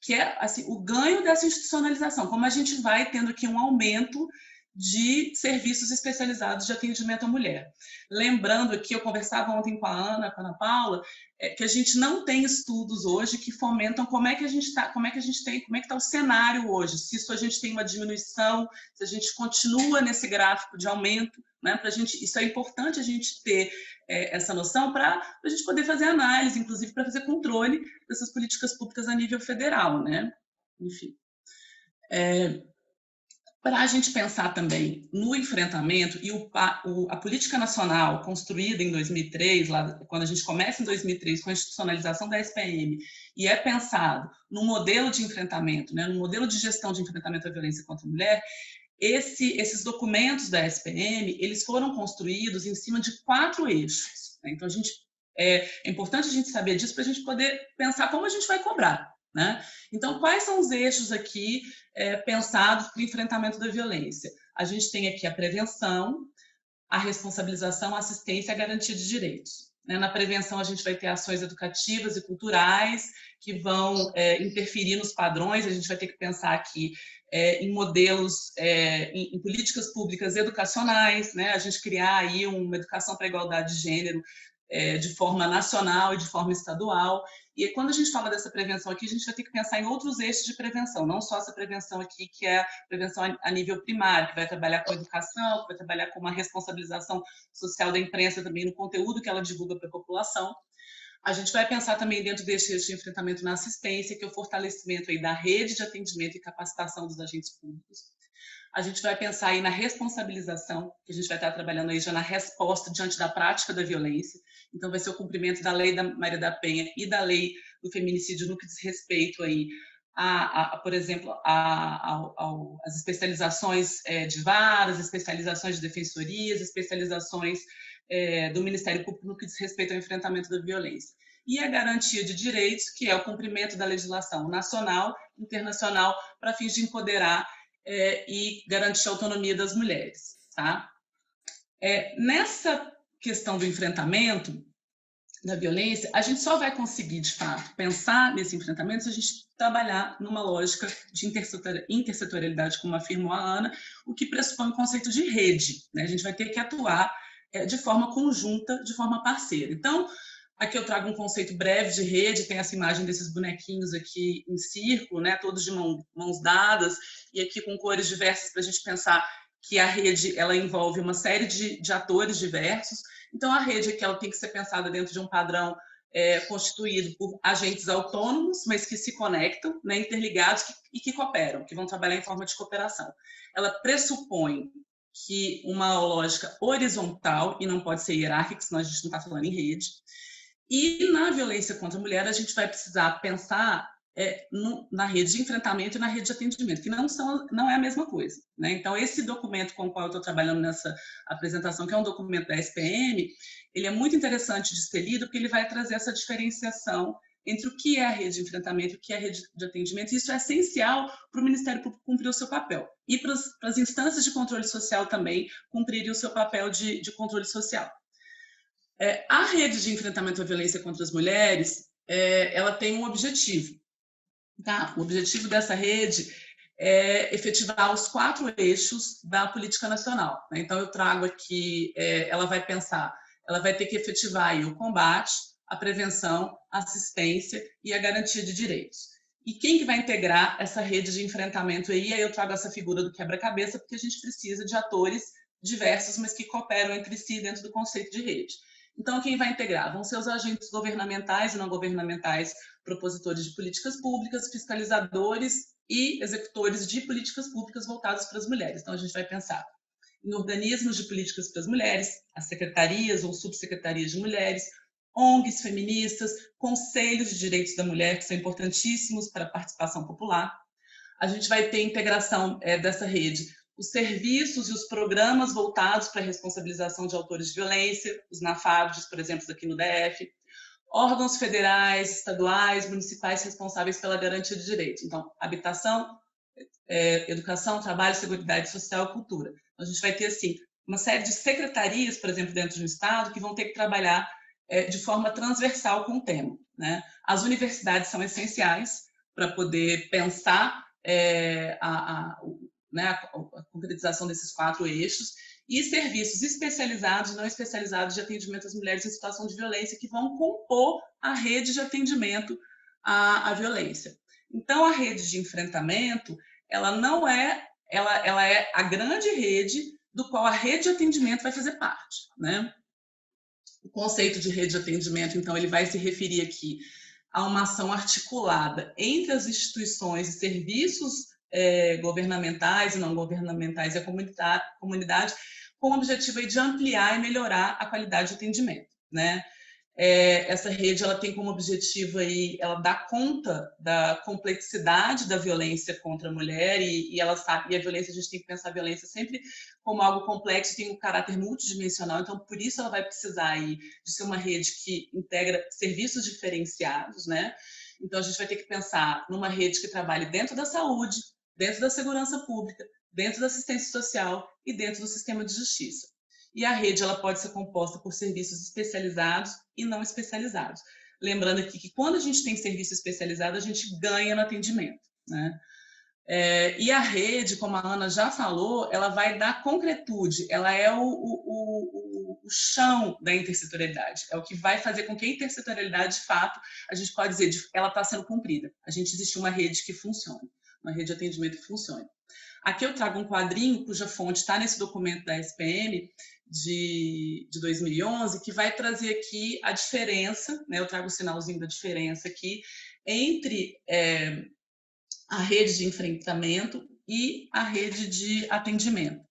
que é assim, o ganho dessa institucionalização, como a gente vai tendo aqui um aumento de serviços especializados de atendimento à mulher. Lembrando aqui, eu conversava ontem com a Ana Paula, que a gente não tem estudos hoje que fomentam como é que está o cenário hoje, se isso a gente tem uma diminuição, se a gente continua nesse gráfico de aumento, né? Isso é importante a gente ter essa noção para a gente poder fazer análise, inclusive para fazer controle dessas políticas públicas a nível federal, né? Enfim. Para a gente pensar também no enfrentamento e a política nacional construída em 2003, quando a gente começa em 2003 com a institucionalização da SPM, e é pensado no modelo de enfrentamento, né, no modelo de gestão de enfrentamento à violência contra a mulher, esses documentos da SPM, eles foram construídos em cima de 4 eixos. Né? Então, é importante a gente saber disso para a gente poder pensar como a gente vai cobrar. Né? Então, quais são os eixos aqui pensados para o enfrentamento da violência? A gente tem aqui a prevenção, a responsabilização, a assistência e a garantia de direitos. Né? Na prevenção, a gente vai ter ações educativas e culturais que vão interferir nos padrões, a gente vai ter que pensar aqui em modelos, em políticas públicas educacionais, né? A gente criar aí uma educação para a igualdade de gênero de forma nacional e de forma estadual. E quando a gente fala dessa prevenção aqui, a gente vai ter que pensar em outros eixos de prevenção, não só essa prevenção aqui, que é a prevenção a nível primário, que vai trabalhar com educação, que vai trabalhar com uma responsabilização social da imprensa também no conteúdo que ela divulga para a população. A gente vai pensar também dentro desse eixo de enfrentamento na assistência, que é o fortalecimento aí da rede de atendimento e capacitação dos agentes públicos. A gente vai pensar aí na responsabilização, que a gente vai estar trabalhando aí já na resposta diante da prática da violência. Então, vai ser o cumprimento da Lei da Maria da Penha e da Lei do Feminicídio no que diz respeito aí por exemplo, as especializações de varas, especializações de defensorias, especializações do Ministério Público no que diz respeito ao enfrentamento da violência. E a garantia de direitos, que é o cumprimento da legislação nacional, internacional, para fins de empoderar e garantir a autonomia das mulheres. Tá? Nessa questão do enfrentamento da violência, a gente só vai conseguir, de fato, pensar nesse enfrentamento se a gente trabalhar numa lógica de intersetorialidade, como afirmou a Ana, o que pressupõe o conceito de rede. Né? A gente vai ter que atuar de forma conjunta, de forma parceira. Então, aqui eu trago um conceito breve de rede, tem essa imagem desses bonequinhos aqui em círculo, né? Todos de mãos dadas, e aqui com cores diversas para a gente pensar que a rede ela envolve uma série de atores diversos. Então, a rede aqui ela tem que ser pensada dentro de um padrão constituído por agentes autônomos, mas que se conectam, né, interligados e que cooperam, que vão trabalhar em forma de cooperação. Ela pressupõe que uma lógica horizontal, e não pode ser hierárquica, senão a gente não está falando em rede. E na violência contra a mulher, a gente vai precisar pensar na rede de enfrentamento e na rede de atendimento, que não é a mesma coisa. Né? Então, esse documento com o qual eu estou trabalhando nessa apresentação, que é um documento da SPM, ele é muito interessante de ser lido, porque ele vai trazer essa diferenciação entre o que é a rede de enfrentamento e o que é a rede de atendimento. E isso é essencial para o Ministério Público cumprir o seu papel. E para as instâncias de controle social também cumprirem o seu papel de controle social. A rede de enfrentamento à violência contra as mulheres, ela tem um objetivo. Tá? O objetivo dessa rede é efetivar os 4 eixos da política nacional. Né? Então, eu trago aqui, ela vai ter que efetivar aí o combate, a prevenção, a assistência e a garantia de direitos. E quem que vai integrar essa rede de enfrentamento aí? Aí eu trago essa figura do quebra-cabeça, porque a gente precisa de atores diversos, mas que cooperam entre si dentro do conceito de rede. Então, quem vai integrar? Vão ser os agentes governamentais e não governamentais, propositores de políticas públicas, fiscalizadores e executores de políticas públicas voltadas para as mulheres. Então, a gente vai pensar em organismos de políticas para as mulheres, as secretarias ou subsecretarias de mulheres, ONGs feministas, conselhos de direitos da mulher, que são importantíssimos para a participação popular. A gente vai ter integração dessa rede, os serviços e os programas voltados para a responsabilização de autores de violência, os NAFAVs, por exemplo, aqui no DF, órgãos federais, estaduais, municipais responsáveis pela garantia de direitos. Então, habitação, educação, trabalho, seguridade social e cultura. Então, a gente vai ter, assim, uma série de secretarias, por exemplo, dentro do Estado, que vão ter que trabalhar de forma transversal com o tema. Né? As universidades são essenciais para poder pensar a concretização desses 4 eixos, e serviços especializados e não especializados de atendimento às mulheres em situação de violência, que vão compor a rede de atendimento à violência. Então, a rede de enfrentamento, ela é a grande rede do qual a rede de atendimento vai fazer parte. Né? O conceito de rede de atendimento, então, ele vai se referir aqui a uma ação articulada entre as instituições e serviços governamentais e não governamentais e a comunidade, com o objetivo aí de ampliar e melhorar a qualidade de atendimento. Né? Essa rede ela tem como objetivo aí, ela dá conta da complexidade da violência contra a mulher e ela sabe, e a violência, a gente tem que pensar a violência sempre como algo complexo, tem um caráter multidimensional, então por isso ela vai precisar aí de ser uma rede que integra serviços diferenciados, né? Então a gente vai ter que pensar numa rede que trabalhe dentro da saúde, dentro da segurança pública, dentro da assistência social e dentro do sistema de justiça. E a rede ela pode ser composta por serviços especializados e não especializados. Lembrando aqui que quando a gente tem serviço especializado, a gente ganha no atendimento. Né? E a rede, como a Ana já falou, ela vai dar concretude, ela é o chão da intersetorialidade, é o que vai fazer com que a intersetorialidade, de fato, a gente pode dizer, ela está sendo cumprida. A gente existe uma rede que funcione, uma rede de atendimento que funcione. Aqui eu trago um quadrinho cuja fonte está nesse documento da SPM de 2011, que vai trazer aqui a diferença, né? Eu trago o sinalzinho da diferença aqui, entre a rede de enfrentamento e a rede de atendimento.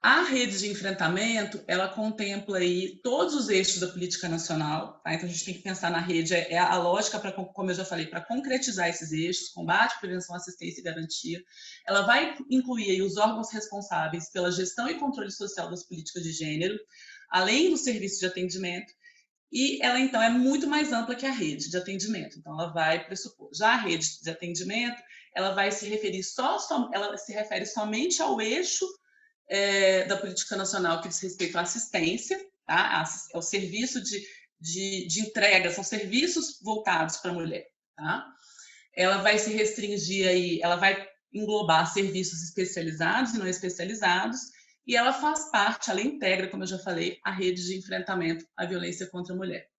A rede de enfrentamento, ela contempla aí todos os eixos da política nacional, tá? Então a gente tem que pensar na rede, a lógica, para, como eu já falei, para concretizar esses eixos, combate, prevenção, assistência e garantia. Ela vai incluir aí os órgãos responsáveis pela gestão e controle social das políticas de gênero, além do serviço de atendimento, e ela, então, é muito mais ampla que a rede de atendimento. Então, ela vai pressupor. Já a rede de atendimento, ela vai se referir ela se refere somente ao eixo da política nacional que diz respeito à assistência, tá? Ao serviço de entrega, são serviços voltados para a mulher, tá? Ela vai se restringir aí, ela vai englobar serviços especializados e não especializados, e ela faz parte, ela integra, como eu já falei, a rede de enfrentamento à violência contra a mulher.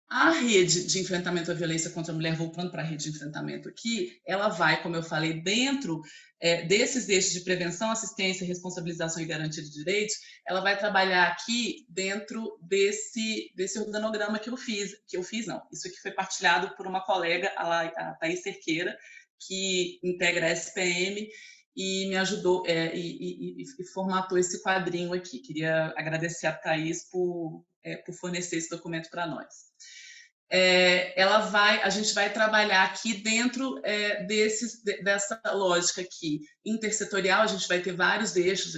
A rede de enfrentamento à violência contra a mulher, voltando para a rede de enfrentamento aqui, ela vai, como eu falei, dentro desses eixos de prevenção, assistência, responsabilização e garantia de direitos, ela vai trabalhar aqui dentro desse organograma que eu fiz não, isso aqui foi partilhado por uma colega, a Thaís Cerqueira, que integra a SPM, e me ajudou e formatou esse quadrinho aqui. Queria agradecer a Thaís por fornecer esse documento para nós. A gente vai trabalhar aqui dentro dessa lógica aqui intersetorial. A gente vai ter vários eixos,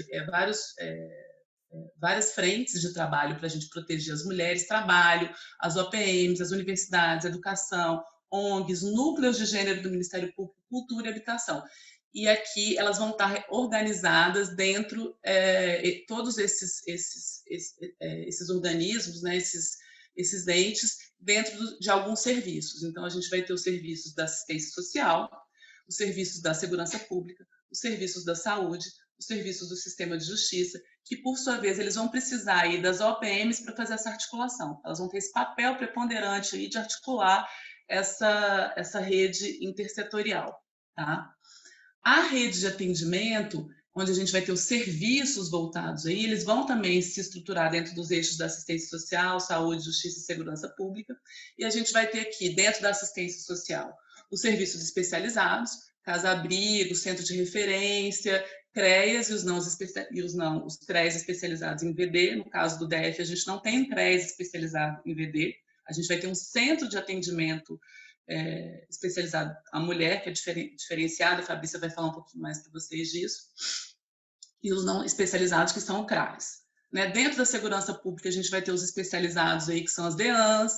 várias frentes de trabalho para a gente proteger as mulheres, trabalho, as OPMs, as universidades, educação, ONGs, núcleos de gênero do Ministério Público, cultura e habitação. E aqui elas vão estar organizadas dentro todos esses organismos, né, esses entes, dentro de alguns serviços. Então, a gente vai ter os serviços da assistência social, os serviços da segurança pública, os serviços da saúde, os serviços do sistema de justiça, que, por sua vez, eles vão precisar aí das OPMs para fazer essa articulação. Elas vão ter esse papel preponderante aí de articular essa rede intersetorial, tá? A rede de atendimento, onde a gente vai ter os serviços voltados aí, eles vão também se estruturar dentro dos eixos da assistência social, saúde, justiça e segurança pública. E a gente vai ter aqui, dentro da assistência social, os serviços especializados, casa-abrigo, centro de referência, CREAS e os CREAS especializados em VD. No caso do DF, a gente não tem um CREAS especializado em VD. A gente vai ter um centro de atendimento especializado à mulher, que é diferenciado. A Fabrícia vai falar um pouquinho mais para vocês disso. E os não especializados, que são o CRAS. Né? Dentro da segurança pública, a gente vai ter os especializados aí, que são as DEANs,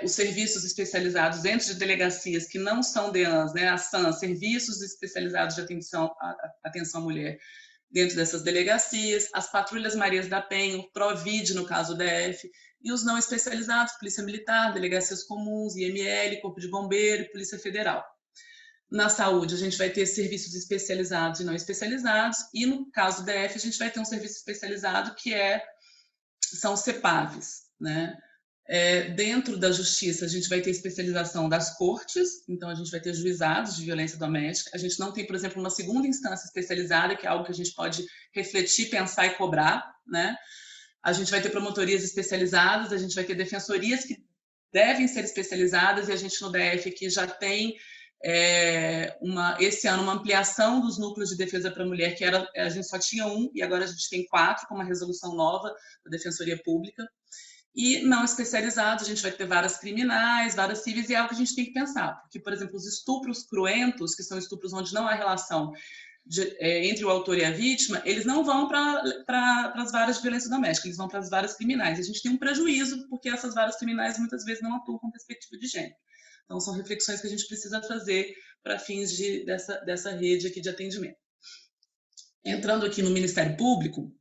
os serviços especializados dentro de delegacias que não são DEANs, né? A SAN, serviços especializados de atenção à mulher dentro dessas delegacias, as patrulhas Marias da Penha, o PROVID, no caso do DF, e os não especializados, Polícia Militar, delegacias comuns, IML, Corpo de Bombeiro e Polícia Federal. Na saúde, a gente vai ter serviços especializados e não especializados, e no caso do DF, a gente vai ter um serviço especializado que são os CEPAVs, né? Dentro da justiça, a gente vai ter especialização das cortes, então a gente vai ter juizados de violência doméstica. A gente não tem, por exemplo, uma segunda instância especializada, que é algo que a gente pode refletir, pensar e cobrar, né? A gente vai ter promotorias especializadas, a gente vai ter defensorias que devem ser especializadas, e a gente no DF aqui já tem esse ano uma ampliação dos núcleos de defesa para a mulher, que a gente só tinha um, e agora a gente tem 4, com uma resolução nova da Defensoria Pública. E não especializados, a gente vai ter varas criminais, varas civis, e é algo que a gente tem que pensar. Porque, por exemplo, os estupros cruentos, que são estupros onde não há relação entre o autor e a vítima, eles não vão para as varas de violência doméstica, eles vão para as varas criminais. E a gente tem um prejuízo, porque essas varas criminais muitas vezes não atuam com perspectiva de gênero. Então, são reflexões que a gente precisa fazer para fins dessa rede aqui de atendimento. Entrando aqui no Ministério Público,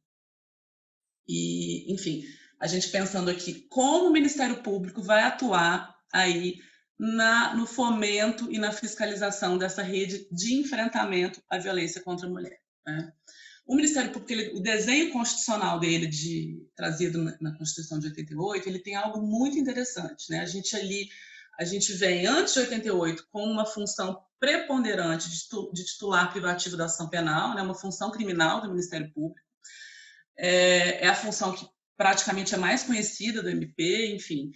e, enfim, a gente pensando aqui como o Ministério Público vai atuar aí no fomento e na fiscalização dessa rede de enfrentamento à violência contra a mulher, né? O Ministério Público, o desenho constitucional dele, trazido na Constituição de 88, ele tem algo muito interessante, né? A gente vem, antes de 88, com uma função preponderante de titular privativo da ação penal, né? Uma função criminal do Ministério Público. É a função que praticamente é mais conhecida do MP, enfim.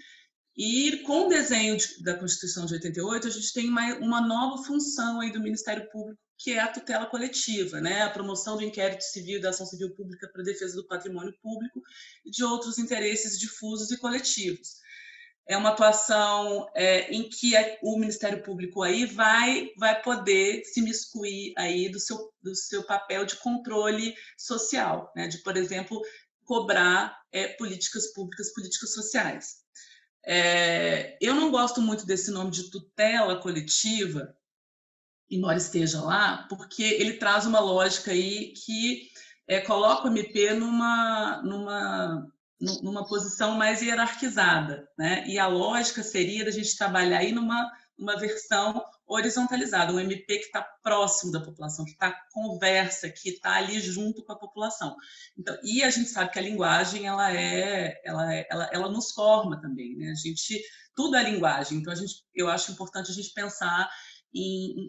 E com o desenho da Constituição de 88, a gente tem uma nova função aí do Ministério Público, que é a tutela coletiva, né? A promoção do inquérito civil e da ação civil pública para a defesa do patrimônio público e de outros interesses difusos e coletivos. é uma atuação em que o Ministério Público aí vai poder se miscuir aí do seu papel de controle social, né? De, por exemplo, cobrar políticas públicas, políticas sociais. Eu não gosto muito desse nome de tutela coletiva, embora esteja lá, porque ele traz uma lógica aí que coloca o MP numa posição mais hierarquizada, né? E a lógica seria da gente trabalhar aí numa versão horizontalizada, um MP que está próximo da população, que está conversa, que está ali junto com a população. Então, e a gente sabe que a linguagem ela nos forma também, né? Tudo é linguagem. Então eu acho importante a gente pensar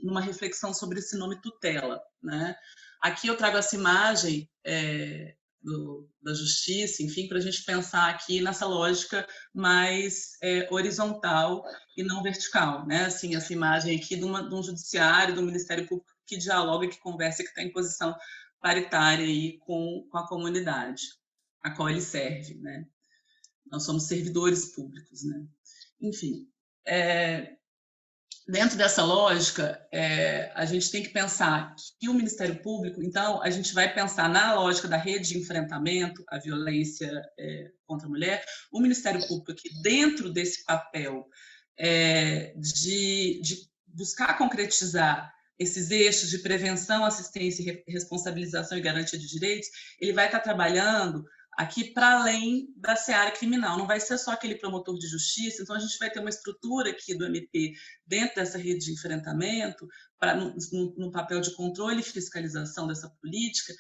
numa reflexão sobre esse nome tutela, né? Aqui eu trago essa imagem da justiça, enfim, para a gente pensar aqui nessa lógica mais horizontal e não vertical, né? Assim, essa imagem aqui de um judiciário, do Ministério Público que dialoga, que conversa, que está em posição paritária aí com a comunidade a qual ele serve, né? Nós somos servidores públicos, né? Enfim, dentro dessa lógica, a gente tem que pensar que o Ministério Público, então, a gente vai pensar na lógica da rede de enfrentamento à violência contra a mulher, o Ministério Público aqui, dentro desse papel de buscar concretizar esses eixos de prevenção, assistência, responsabilização e garantia de direitos, ele vai estar trabalhando aqui para além da seara criminal, não vai ser só aquele promotor de justiça, então a gente vai ter uma estrutura aqui do MP dentro dessa rede de enfrentamento, no papel de controle e fiscalização dessa política,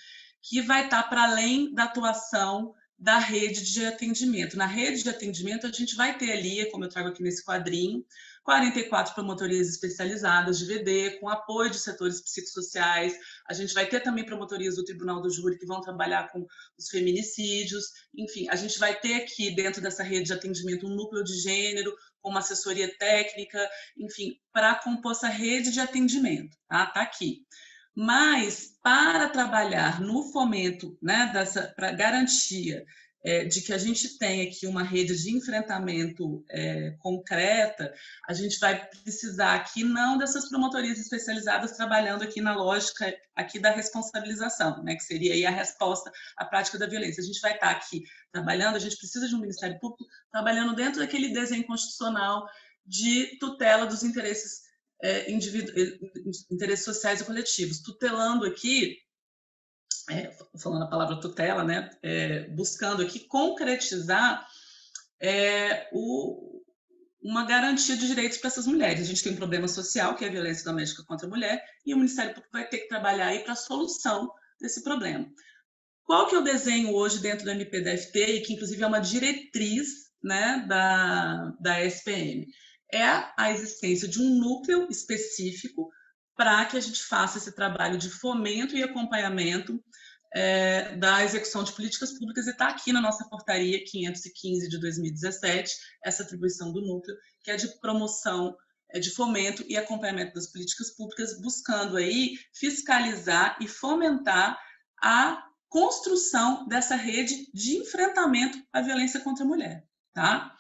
que vai estar para além da atuação da rede de atendimento. Na rede de atendimento, a gente vai ter ali, como eu trago aqui nesse quadrinho, 44 promotorias especializadas de VD, com apoio de setores psicossociais. A gente vai ter também promotorias do Tribunal do Júri que vão trabalhar com os feminicídios. Enfim, a gente vai ter aqui, dentro dessa rede de atendimento, um núcleo de gênero, com uma assessoria técnica, enfim, para compor essa rede de atendimento. Tá aqui. Mas, para trabalhar no fomento, né, para garantia de que a gente tenha aqui uma rede de enfrentamento concreta, a gente vai precisar aqui não dessas promotorias especializadas trabalhando aqui na lógica aqui da responsabilização, né, que seria aí a resposta à prática da violência. A gente vai estar aqui trabalhando, a gente precisa de um Ministério Público trabalhando dentro daquele desenho constitucional de tutela dos interesses interesses sociais e coletivos, tutelando aqui, falando a palavra tutela, né, buscando aqui concretizar uma garantia de direitos para essas mulheres. A gente tem um problema social, que é a violência doméstica contra a mulher, e o Ministério Público vai ter que trabalhar aí para a solução desse problema. Qual que é o desenho hoje dentro do MPDFT, e que inclusive é uma diretriz, né, da SPM? É a existência de um núcleo específico para que a gente faça esse trabalho de fomento e acompanhamento da execução de políticas públicas, e está aqui na nossa portaria 515 de 2017, essa atribuição do núcleo, que é de promoção, de fomento e acompanhamento das políticas públicas, buscando aí fiscalizar e fomentar a construção dessa rede de enfrentamento à violência contra a mulher, tá?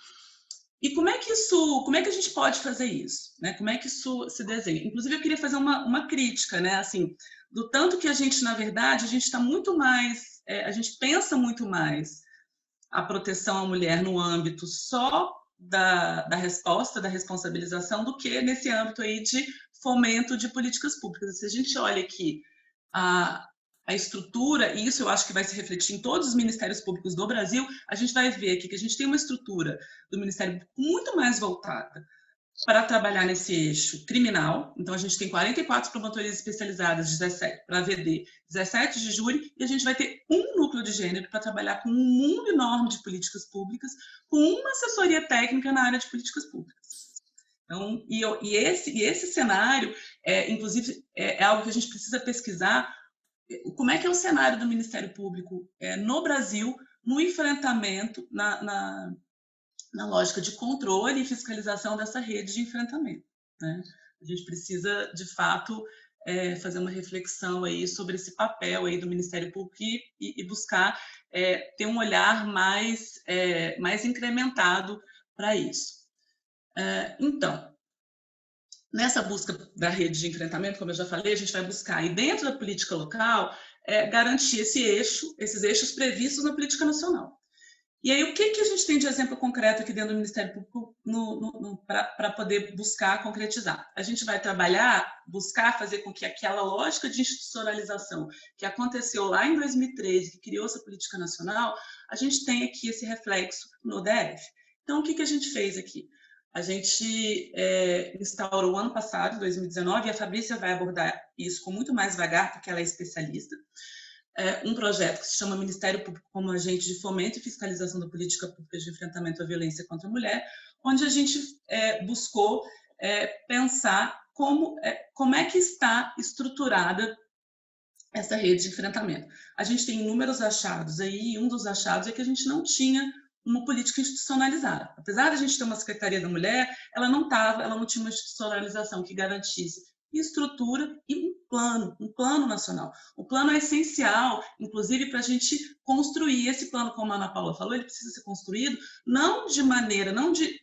E como é que a gente pode fazer isso, né? Como é que isso se desenha? Inclusive, eu queria fazer uma crítica, né? Assim, do tanto que a gente, na verdade, a gente está muito mais, a gente pensa muito mais a proteção à mulher no âmbito só da resposta, da responsabilização, do que nesse âmbito aí de fomento de políticas públicas. Se a gente olha aqui a estrutura, e isso eu acho que vai se refletir em todos os ministérios públicos do Brasil, a gente vai ver aqui que a gente tem uma estrutura do Ministério Público muito mais voltada para trabalhar nesse eixo criminal. Então, a gente tem 44 promotorias especializadas, 17 para VD, 17 de júri, e a gente vai ter um núcleo de gênero para trabalhar com um mundo enorme de políticas públicas, com uma assessoria técnica na área de políticas públicas. Então, e esse cenário, inclusive, é algo que a gente precisa pesquisar. Como é que é o cenário do Ministério Público no Brasil, no enfrentamento, na lógica de controle e fiscalização dessa rede de enfrentamento, né? A gente precisa, de fato, fazer uma reflexão aí sobre esse papel aí do Ministério Público e buscar ter um olhar mais incrementado para isso. Então, nessa busca da rede de enfrentamento, como eu já falei, a gente vai buscar, e dentro da política local, garantir esses eixos previstos na política nacional. E aí, o que a gente tem de exemplo concreto aqui dentro do Ministério Público para poder buscar concretizar? A gente vai buscar fazer com que aquela lógica de institucionalização que aconteceu lá em 2013, que criou essa política nacional, a gente tenha aqui esse reflexo no DF. Então, o que a gente fez aqui? A gente instaurou ano passado, 2019, e a Fabrícia vai abordar isso com muito mais vagar, porque ela é especialista, um projeto que se chama Ministério Público como Agente de Fomento e Fiscalização da Política Pública de Enfrentamento à Violência contra a Mulher, onde a gente buscou pensar como é que está estruturada essa rede de enfrentamento. A gente tem inúmeros achados aí, e um dos achados é que a gente não tinha uma política institucionalizada. Apesar de a gente ter uma Secretaria da Mulher, ela não tinha uma institucionalização que garantisse estrutura e um plano nacional. O plano é essencial, inclusive, para a gente construir esse plano, como a Ana Paula falou, ele precisa ser construído não de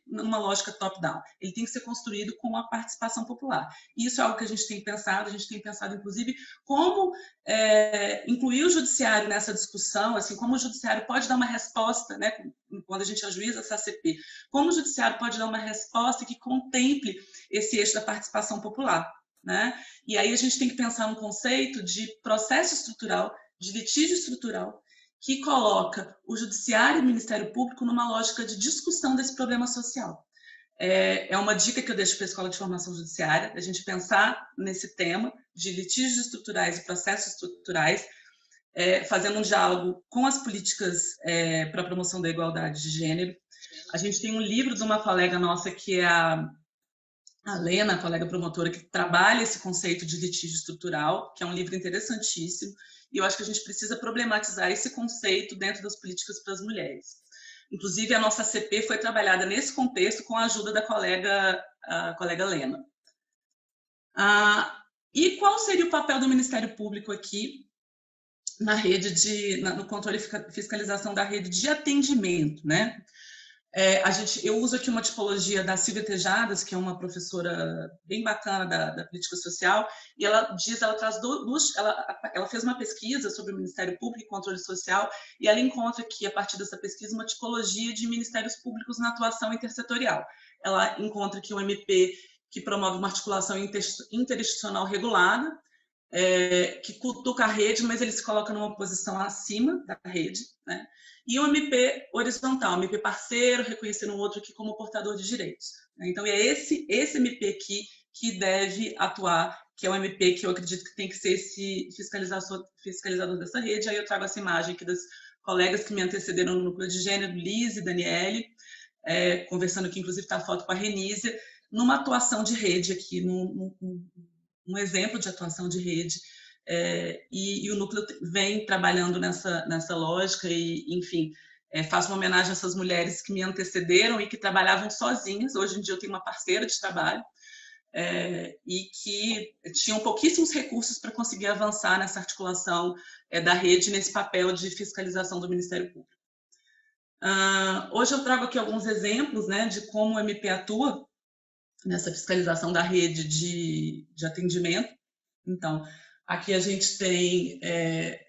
numa lógica top-down, ele tem que ser construído com a participação popular. E isso é algo que a gente tem pensado, inclusive, como incluir o judiciário nessa discussão, assim, como o judiciário pode dar uma resposta, né, quando a gente ajuiza essa CP, como o judiciário pode dar uma resposta que contemple esse eixo da participação popular. Né? E aí a gente tem que pensar um conceito de processo estrutural, de litígio estrutural, que coloca o judiciário e o Ministério Público numa lógica de discussão desse problema social. É uma dica que eu deixo para a Escola de Formação Judiciária, a gente pensar nesse tema de litígios estruturais e processos estruturais, fazendo um diálogo com as políticas para a promoção da igualdade de gênero. A gente tem um livro de uma colega nossa, que é a Lena, colega promotora, que trabalha esse conceito de litígio estrutural, que é um livro interessantíssimo, e eu acho que a gente precisa problematizar esse conceito dentro das políticas para as mulheres. Inclusive, a nossa CP foi trabalhada nesse contexto com a ajuda da a colega Lena. E qual seria o papel do Ministério Público aqui na rede no controle e fiscalização da rede de atendimento, né? Eu uso aqui uma tipologia da Silvia Tejadas, que é uma professora bem bacana da política social, e ela fez uma pesquisa sobre o Ministério Público e controle social, e ela encontra aqui, a partir dessa pesquisa, uma tipologia de ministérios públicos na atuação intersetorial. Ela encontra aqui um MP que promove uma articulação interinstitucional regulada, que cutuca a rede, mas ele se coloca numa posição acima da rede, né? E um MP horizontal, um MP parceiro, reconhecendo o outro aqui como portador de direitos. Então, é esse MP aqui que deve atuar, que é o MP que eu acredito que tem que ser esse fiscalizador dessa rede. Aí eu trago essa imagem aqui das colegas que me antecederam no núcleo de gênero, Liz e Daniele, conversando aqui, inclusive está a foto com a Renísia, numa atuação de rede aqui, um exemplo de atuação de rede, e o núcleo vem trabalhando nessa lógica e, enfim, faço uma homenagem a essas mulheres que me antecederam e que trabalhavam sozinhas. Hoje em dia eu tenho uma parceira de trabalho e que tinham pouquíssimos recursos para conseguir avançar nessa articulação da rede, nesse papel de fiscalização do Ministério Público. Hoje eu trago aqui alguns exemplos, né, de como o MP atua nessa fiscalização da rede de atendimento. Então, aqui a gente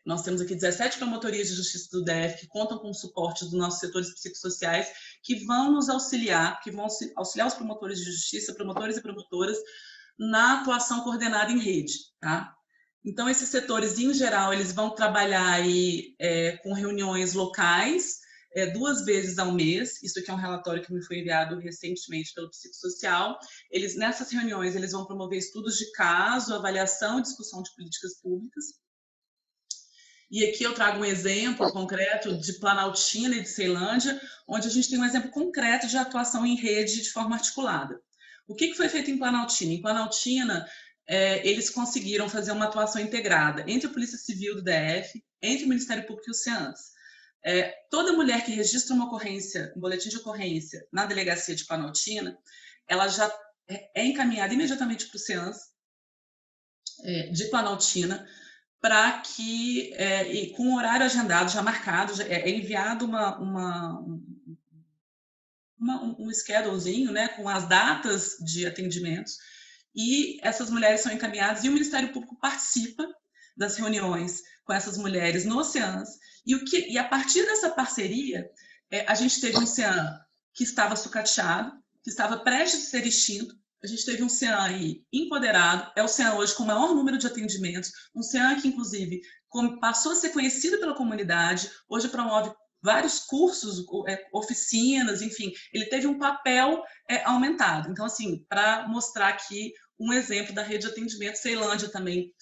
nós temos aqui 17 promotorias de justiça do DF que contam com o suporte dos nossos setores psicossociais, que vão nos auxiliar, que vão auxiliar os promotores de justiça, promotores e promotoras, na atuação coordenada em rede, tá? Então, esses setores, em geral, eles vão trabalhar aí com reuniões locais, 2 vezes ao mês. Isso aqui é um relatório que me foi enviado recentemente pelo Psicossocial. Nessas reuniões, eles vão promover estudos de caso, avaliação e discussão de políticas públicas. E aqui eu trago um exemplo concreto de Planaltina e de Ceilândia, onde a gente tem um exemplo concreto de atuação em rede de forma articulada. O que foi feito em Planaltina? Em Planaltina, eles conseguiram fazer uma atuação integrada entre a Polícia Civil do DF, entre o Ministério Público e o CEANS. Toda mulher que registra uma ocorrência, um boletim de ocorrência na delegacia de Planaltina, ela já é encaminhada imediatamente para o CEANS de Planaltina, para que, com o horário agendado, já marcado, é enviado um schedulezinho, né, com as datas de atendimentos, e essas mulheres são encaminhadas, e o Ministério Público participa das reuniões com essas mulheres no CEANS, e a partir dessa parceria, a gente teve um CEAN que estava sucateado, que estava prestes a ser extinto, a gente teve um CEAN aí empoderado, é o CEAN hoje com o maior número de atendimentos, um CEAN que, inclusive, passou a ser conhecido pela comunidade, hoje promove vários cursos, oficinas, enfim, ele teve um papel aumentado. Então, assim, para mostrar aqui um exemplo da rede de atendimento, Ceilândia também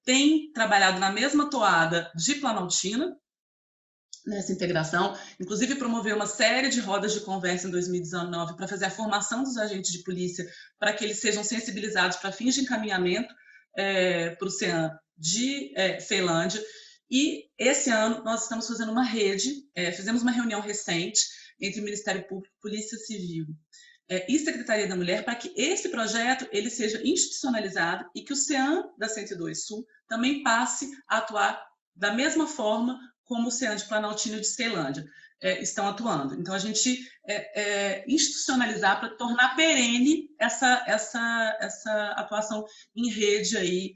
tem trabalhado na mesma toada de Planaltina, nessa integração, inclusive promoveu uma série de rodas de conversa em 2019 para fazer a formação dos agentes de polícia, para que eles sejam sensibilizados para fins de encaminhamento para o CEAN de Ceilândia. E esse ano nós estamos fazendo uma rede, fizemos uma reunião recente entre o Ministério Público, Polícia Civil e Secretaria da Mulher, para que esse projeto ele seja institucionalizado e que o CEAN da 102 Sul também passe a atuar da mesma forma como o CEAN de Planaltina e de Ceilândia estão atuando. Então, a gente institucionalizar para tornar perene essa atuação em rede aí,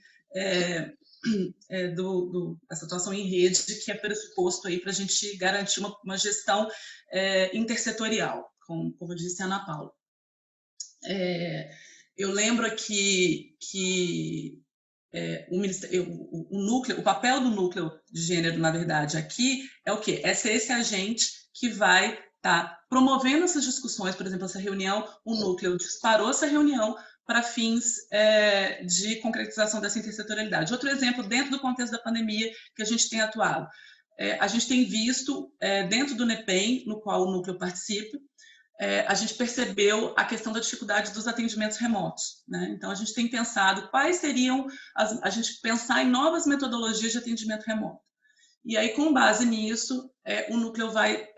essa atuação em rede que é pressuposto aí para a gente garantir uma gestão intersetorial, como eu disse a Ana Paula. Eu lembro aqui que o papel do núcleo de gênero, na verdade, aqui é o quê? É ser esse agente que vai estar promovendo essas discussões, por exemplo, essa reunião, o núcleo disparou essa reunião para fins de concretização dessa intersetorialidade. Outro exemplo, dentro do contexto da pandemia, que a gente tem atuado. A gente tem visto, dentro do NEPEM, no qual o núcleo participa, a gente percebeu a questão da dificuldade dos atendimentos remotos, né? Então, a gente tem pensado quais seriam, a gente pensar em novas metodologias de atendimento remoto. E aí, com base nisso, o núcleo vai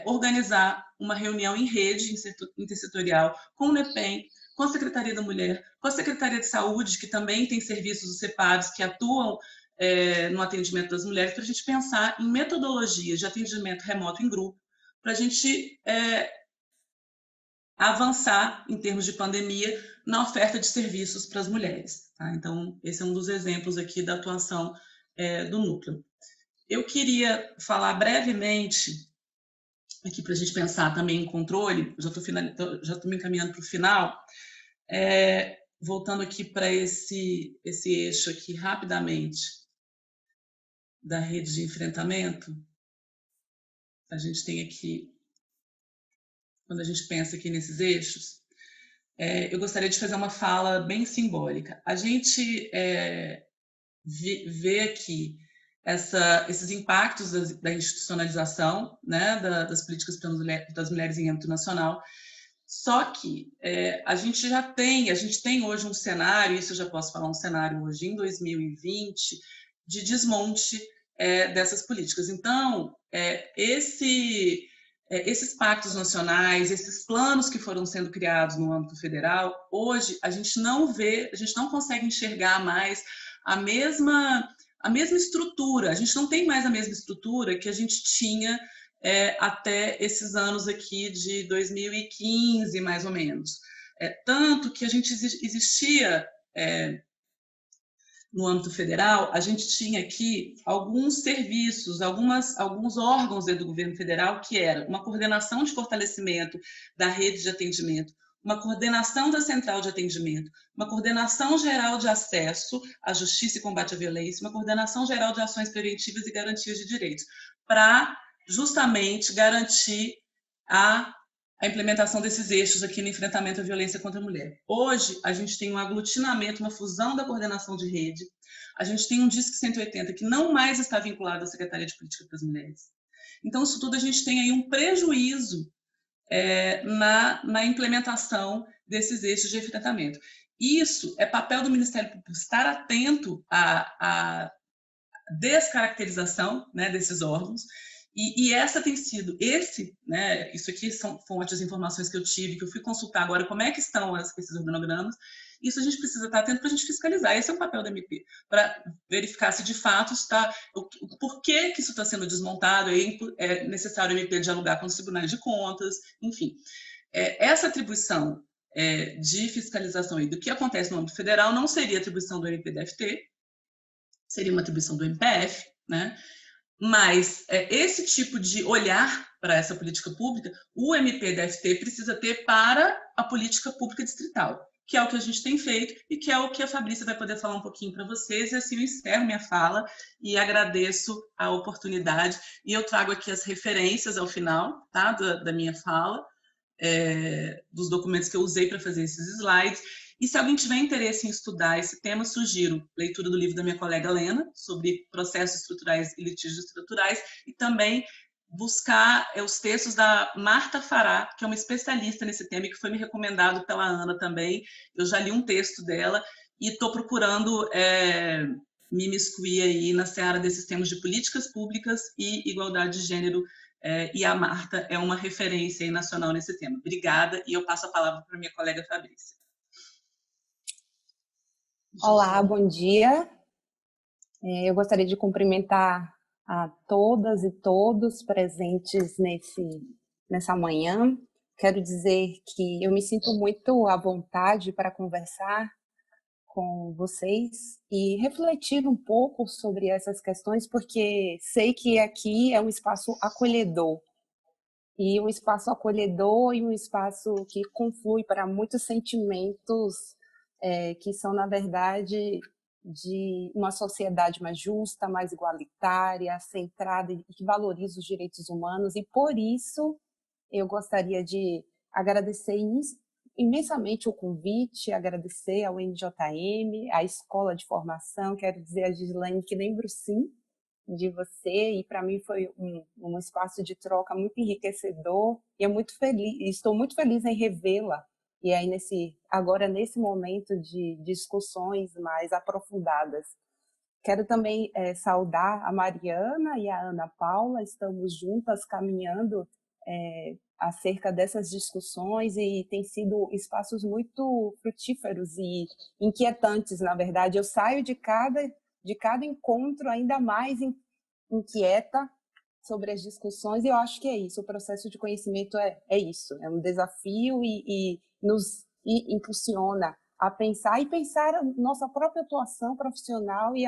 organizar uma reunião em rede intersetorial com o NEPEM, com a Secretaria da Mulher, com a Secretaria de Saúde, que também tem serviços dos CEPADs que atuam no atendimento das mulheres, para a gente pensar em metodologias de atendimento remoto em grupo, para a gente avançar, em termos de pandemia, na oferta de serviços para as mulheres. Tá? Então, esse é um dos exemplos aqui da atuação do núcleo. Eu queria falar brevemente, aqui para a gente pensar também em controle, já estou me encaminhando para o final, voltando aqui para esse eixo aqui rapidamente, da rede de enfrentamento, a gente tem aqui, quando a gente pensa aqui nesses eixos, eu gostaria de fazer uma fala bem simbólica. A gente vê aqui esses impactos da institucionalização, né, das políticas das mulheres em âmbito nacional, só que a gente tem hoje um cenário, isso eu já posso falar, um cenário hoje em 2020, de desmonte dessas políticas. Então, esses pactos nacionais, esses planos que foram sendo criados no âmbito federal, hoje a gente não consegue enxergar mais a mesma estrutura, a gente não tem mais a mesma estrutura que a gente tinha até esses anos aqui de 2015, mais ou menos. Tanto que a gente existia no âmbito federal, a gente tinha aqui alguns serviços, alguns órgãos do governo federal, que era uma coordenação de fortalecimento da rede de atendimento, uma coordenação da central de atendimento, uma coordenação geral de acesso à justiça e combate à violência, uma coordenação geral de ações preventivas e garantias de direitos, para justamente garantir a implementação desses eixos aqui no enfrentamento à violência contra a mulher. Hoje, a gente tem um aglutinamento, uma fusão da coordenação de rede, a gente tem um DISC 180 que não mais está vinculado à Secretaria de Política para as Mulheres. Então, isso tudo a gente tem aí um prejuízo na implementação desses eixos de enfrentamento. Isso é papel do Ministério Público estar atento à descaracterização, né, desses órgãos. E essa tem sido, né, isso aqui são fontes de informações que eu tive, que eu fui consultar agora como é que estão esses organogramas. Isso a gente precisa estar atento para a gente fiscalizar. Esse é o papel da MP, para verificar se de fato está, por que isso está sendo desmontado, é necessário a MP dialogar com os tribunais de contas, enfim. Essa atribuição de fiscalização e do que acontece no âmbito federal não seria atribuição do MPDFT, seria uma atribuição do MPF, né? Mas esse tipo de olhar para essa política pública, o MPDFT precisa ter para a política pública distrital, que é o que a gente tem feito e que é o que a Fabrícia vai poder falar um pouquinho para vocês, e assim eu encerro minha fala e agradeço a oportunidade. E eu trago aqui as referências ao final, tá, da minha fala, dos documentos que eu usei para fazer esses slides. E se alguém tiver interesse em estudar esse tema, sugiro leitura do livro da minha colega Lena, sobre processos estruturais e litígios estruturais, e também buscar os textos da Marta Fará, que é uma especialista nesse tema e que foi me recomendado pela Ana também. Eu já li um texto dela e estou procurando me imiscuir aí na seara desses temas de políticas públicas e igualdade de gênero, e a Marta é uma referência aí nacional nesse tema. Obrigada, e eu passo a palavra para a minha colega Fabrícia. Olá, bom dia. Eu gostaria de cumprimentar a todas e todos presentes nessa manhã. Quero dizer que eu me sinto muito à vontade para conversar com vocês e refletir um pouco sobre essas questões, porque sei que aqui é um espaço acolhedor. E um espaço acolhedor e um espaço que conflui para muitos sentimentos que são, na verdade, de uma sociedade mais justa, mais igualitária, centrada e que valoriza os direitos humanos. E, por isso, eu gostaria de agradecer imensamente o convite, agradecer ao NJM, à Escola de Formação. Quero dizer a Gislaine que lembro, sim, de você, e para mim foi um espaço de troca muito enriquecedor, e estou muito feliz em revê-la, e aí agora nesse momento de discussões mais aprofundadas. Quero também saudar a Mariana e a Ana Paula, estamos juntas caminhando acerca dessas discussões, e tem sido espaços muito frutíferos e inquietantes, na verdade. Eu saio de cada encontro ainda mais inquieta sobre as discussões, e eu acho que é isso, o processo de conhecimento é isso, é um desafio e nos impulsiona a pensar a nossa própria atuação profissional e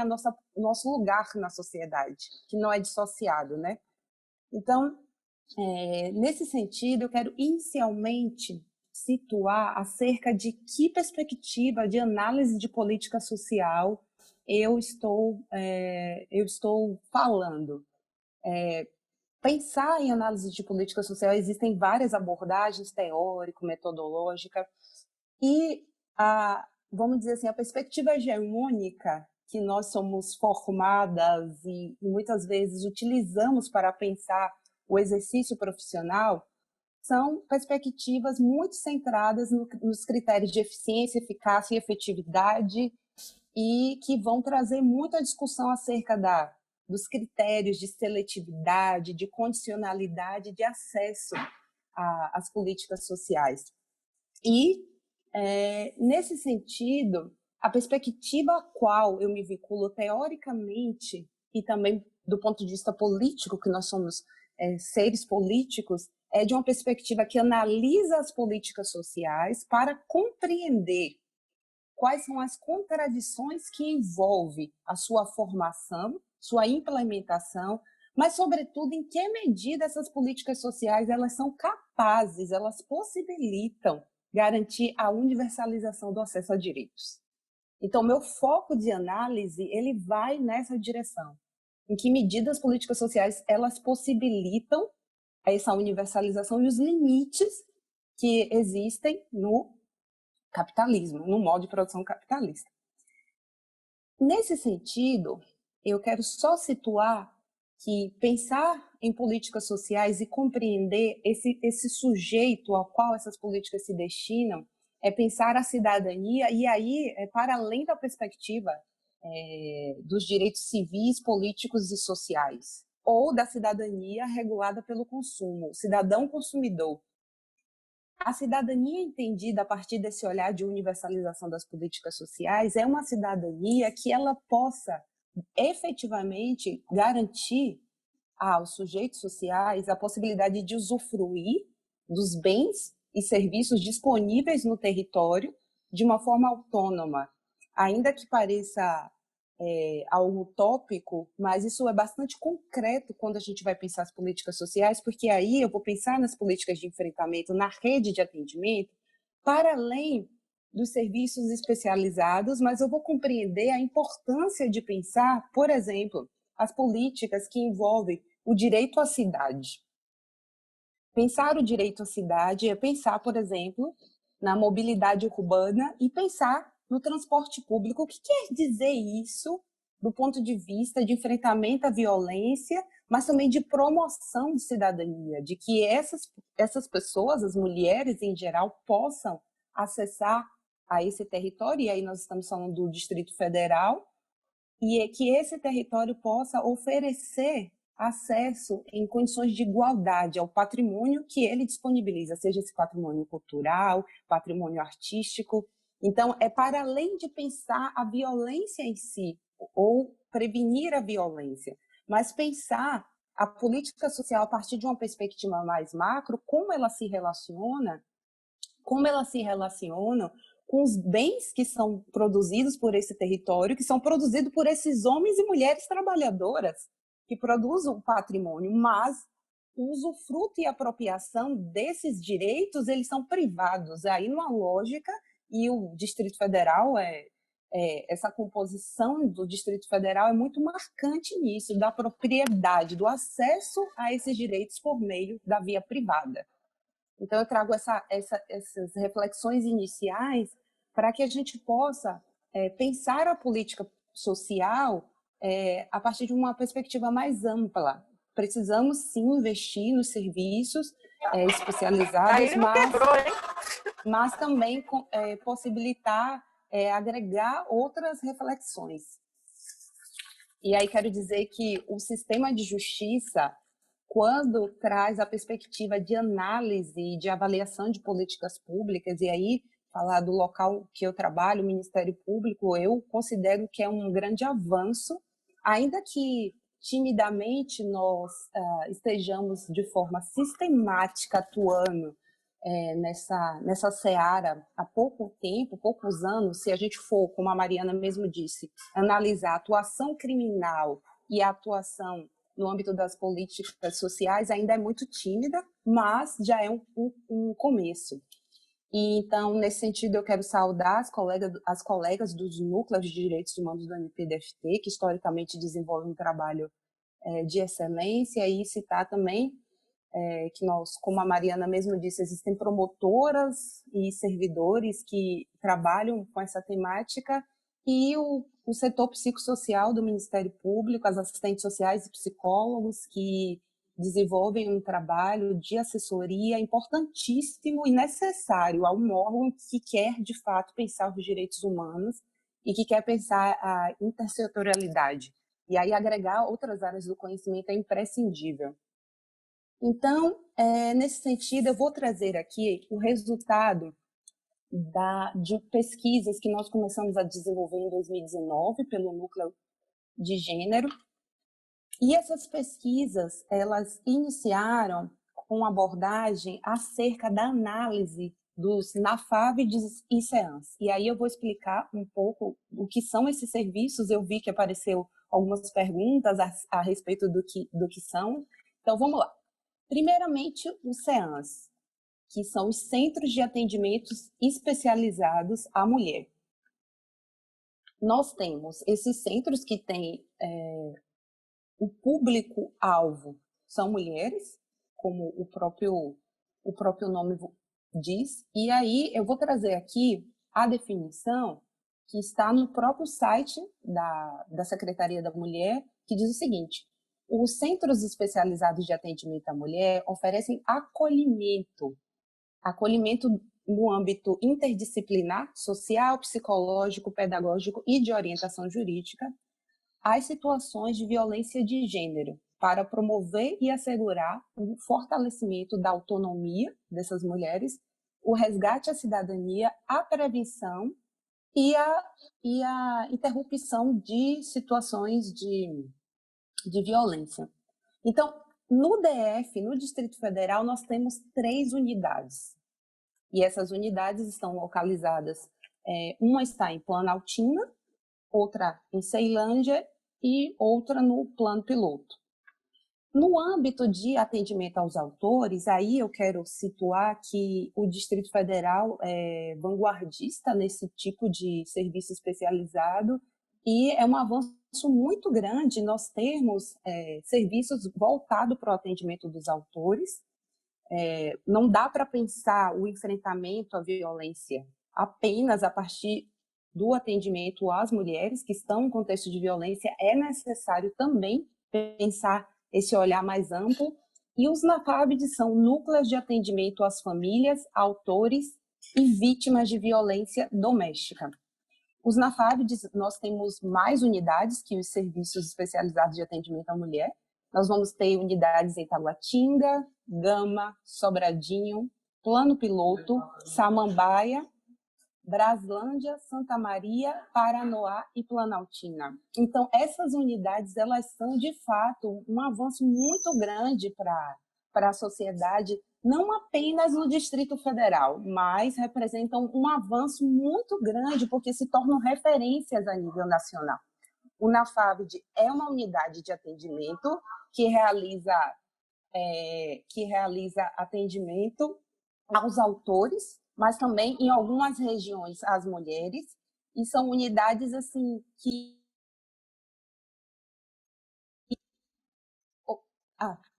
nosso lugar na sociedade, que não é dissociado, né? Então, nesse sentido, eu quero inicialmente situar acerca de que perspectiva de análise de política social eu estou falando. Pensar em análise de política social, existem várias abordagens teórico-metodológicas, e vamos dizer assim, a perspectiva hegemônica que nós somos formadas e muitas vezes utilizamos para pensar o exercício profissional são perspectivas muito centradas nos critérios de eficiência, eficácia e efetividade, e que vão trazer muita discussão acerca dos critérios de seletividade, de condicionalidade, de acesso às políticas sociais. E, nesse sentido, a perspectiva a qual eu me vinculo teoricamente e também do ponto de vista político, que nós somos seres políticos, é de uma perspectiva que analisa as políticas sociais para compreender quais são as contradições que envolvem a sua formação, sua implementação, mas, sobretudo, em que medida essas políticas sociais elas são capazes, elas possibilitam garantir a universalização do acesso a direitos. Então, meu foco de análise ele vai nessa direção. Em que medida as políticas sociais elas possibilitam essa universalização e os limites que existem no capitalismo, no modo de produção capitalista. Nesse sentido, eu quero só situar que pensar em políticas sociais e compreender esse sujeito ao qual essas políticas se destinam é pensar a cidadania, e aí para além da perspectiva dos direitos civis, políticos e sociais, ou da cidadania regulada pelo consumo, cidadão consumidor. A cidadania entendida a partir desse olhar de universalização das políticas sociais é uma cidadania que ela possa efetivamente garantir aos sujeitos sociais a possibilidade de usufruir dos bens e serviços disponíveis no território de uma forma autônoma. Ainda que pareça algo utópico, mas isso é bastante concreto quando a gente vai pensar as políticas sociais, porque aí eu vou pensar nas políticas de enfrentamento, na rede de atendimento, para além dos serviços especializados, mas eu vou compreender a importância de pensar, por exemplo, as políticas que envolvem o direito à cidade. Pensar o direito à cidade é pensar, por exemplo, na mobilidade urbana e pensar no transporte público. O que quer dizer isso do ponto de vista de enfrentamento à violência, mas também de promoção de cidadania, de que essas pessoas, as mulheres em geral, possam acessar a esse território, e aí nós estamos falando do Distrito Federal, e que esse território possa oferecer acesso em condições de igualdade ao patrimônio que ele disponibiliza, seja esse patrimônio cultural, patrimônio artístico. Então, é para além de pensar a violência em si, ou prevenir a violência, mas pensar a política social a partir de uma perspectiva mais macro, como ela se relaciona com os bens que são produzidos por esse território, que são produzidos por esses homens e mulheres trabalhadoras que produzem o patrimônio, mas o usufruto e apropriação desses direitos, eles são privados. Aí, numa lógica, e o Distrito Federal essa composição do Distrito Federal é muito marcante nisso, da propriedade, do acesso a esses direitos por meio da via privada. Então, eu trago essas reflexões iniciais para que a gente possa pensar a política social a partir de uma perspectiva mais ampla. Precisamos, sim, investir nos serviços especializados, mas também possibilitar, agregar outras reflexões. E aí quero dizer que o sistema de justiça, quando traz a perspectiva de análise e de avaliação de políticas públicas, e aí falar do local que eu trabalho, o Ministério Público, eu considero que é um grande avanço, ainda que timidamente nós estejamos de forma sistemática atuando nessa seara há pouco tempo, poucos anos. Se a gente for, como a Mariana mesmo disse, analisar a atuação criminal e a atuação no âmbito das políticas sociais, ainda é muito tímida, mas já é um começo. E, então, nesse sentido, eu quero saudar as colegas dos núcleos de direitos humanos do MPDFT, que historicamente desenvolvem um trabalho de excelência, e citar também que nós, como a Mariana mesmo disse, existem promotoras e servidores que trabalham com essa temática, e o setor psicossocial do Ministério Público, as assistentes sociais e psicólogos que desenvolvem um trabalho de assessoria importantíssimo e necessário a um órgão que quer, de fato, pensar os direitos humanos e que quer pensar a intersetorialidade. E aí agregar outras áreas do conhecimento é imprescindível. Então, nesse sentido, eu vou trazer aqui o resultado de pesquisas que nós começamos a desenvolver em 2019 pelo Núcleo de Gênero. E essas pesquisas, elas iniciaram com abordagem acerca da análise dos NAFAVEDs e CEANS. E aí eu vou explicar um pouco o que são esses serviços. Eu vi que apareceu algumas perguntas a respeito do que são. Então, vamos lá. Primeiramente, os CEANS, que são os Centros de Atendimentos Especializados à Mulher. Nós temos esses centros que têm o público-alvo são mulheres, como o próprio nome diz, e aí eu vou trazer aqui a definição que está no próprio site da Secretaria da Mulher, que diz o seguinte: os centros especializados de atendimento à mulher oferecem acolhimento no âmbito interdisciplinar, social, psicológico, pedagógico e de orientação jurídica, às situações de violência de gênero, para promover e assegurar o fortalecimento da autonomia dessas mulheres, o resgate à cidadania, a prevenção e a interrupção de situações de violência. Então, no DF, no Distrito Federal, nós temos 3 unidades. E essas unidades estão localizadas, uma está em Planaltina, outra em Ceilândia e outra no Plano Piloto. No âmbito de atendimento aos autores, aí eu quero situar que o Distrito Federal é vanguardista nesse tipo de serviço especializado e é um avanço muito grande nós termos serviços voltados para o atendimento dos autores. Não dá para pensar o enfrentamento à violência apenas a partir do atendimento às mulheres que estão em contexto de violência. É necessário também pensar esse olhar mais amplo. E os NAFABs são núcleos de atendimento às famílias, autores e vítimas de violência doméstica. Os NAFABs, nós temos mais unidades que os serviços especializados de atendimento à mulher. Nós vamos ter unidades em Taguatinga, Gama, Sobradinho, Plano Piloto, Samambaia, Braslândia, Santa Maria, Paranoá e Planaltina. Então, essas unidades, elas são, de fato, um avanço muito grande para a sociedade, não apenas no Distrito Federal, mas representam um avanço muito grande, porque se tornam referências a nível nacional. O NAFABD é uma unidade de atendimento que realiza atendimento aos autores, mas também em algumas regiões às mulheres, e são unidades assim que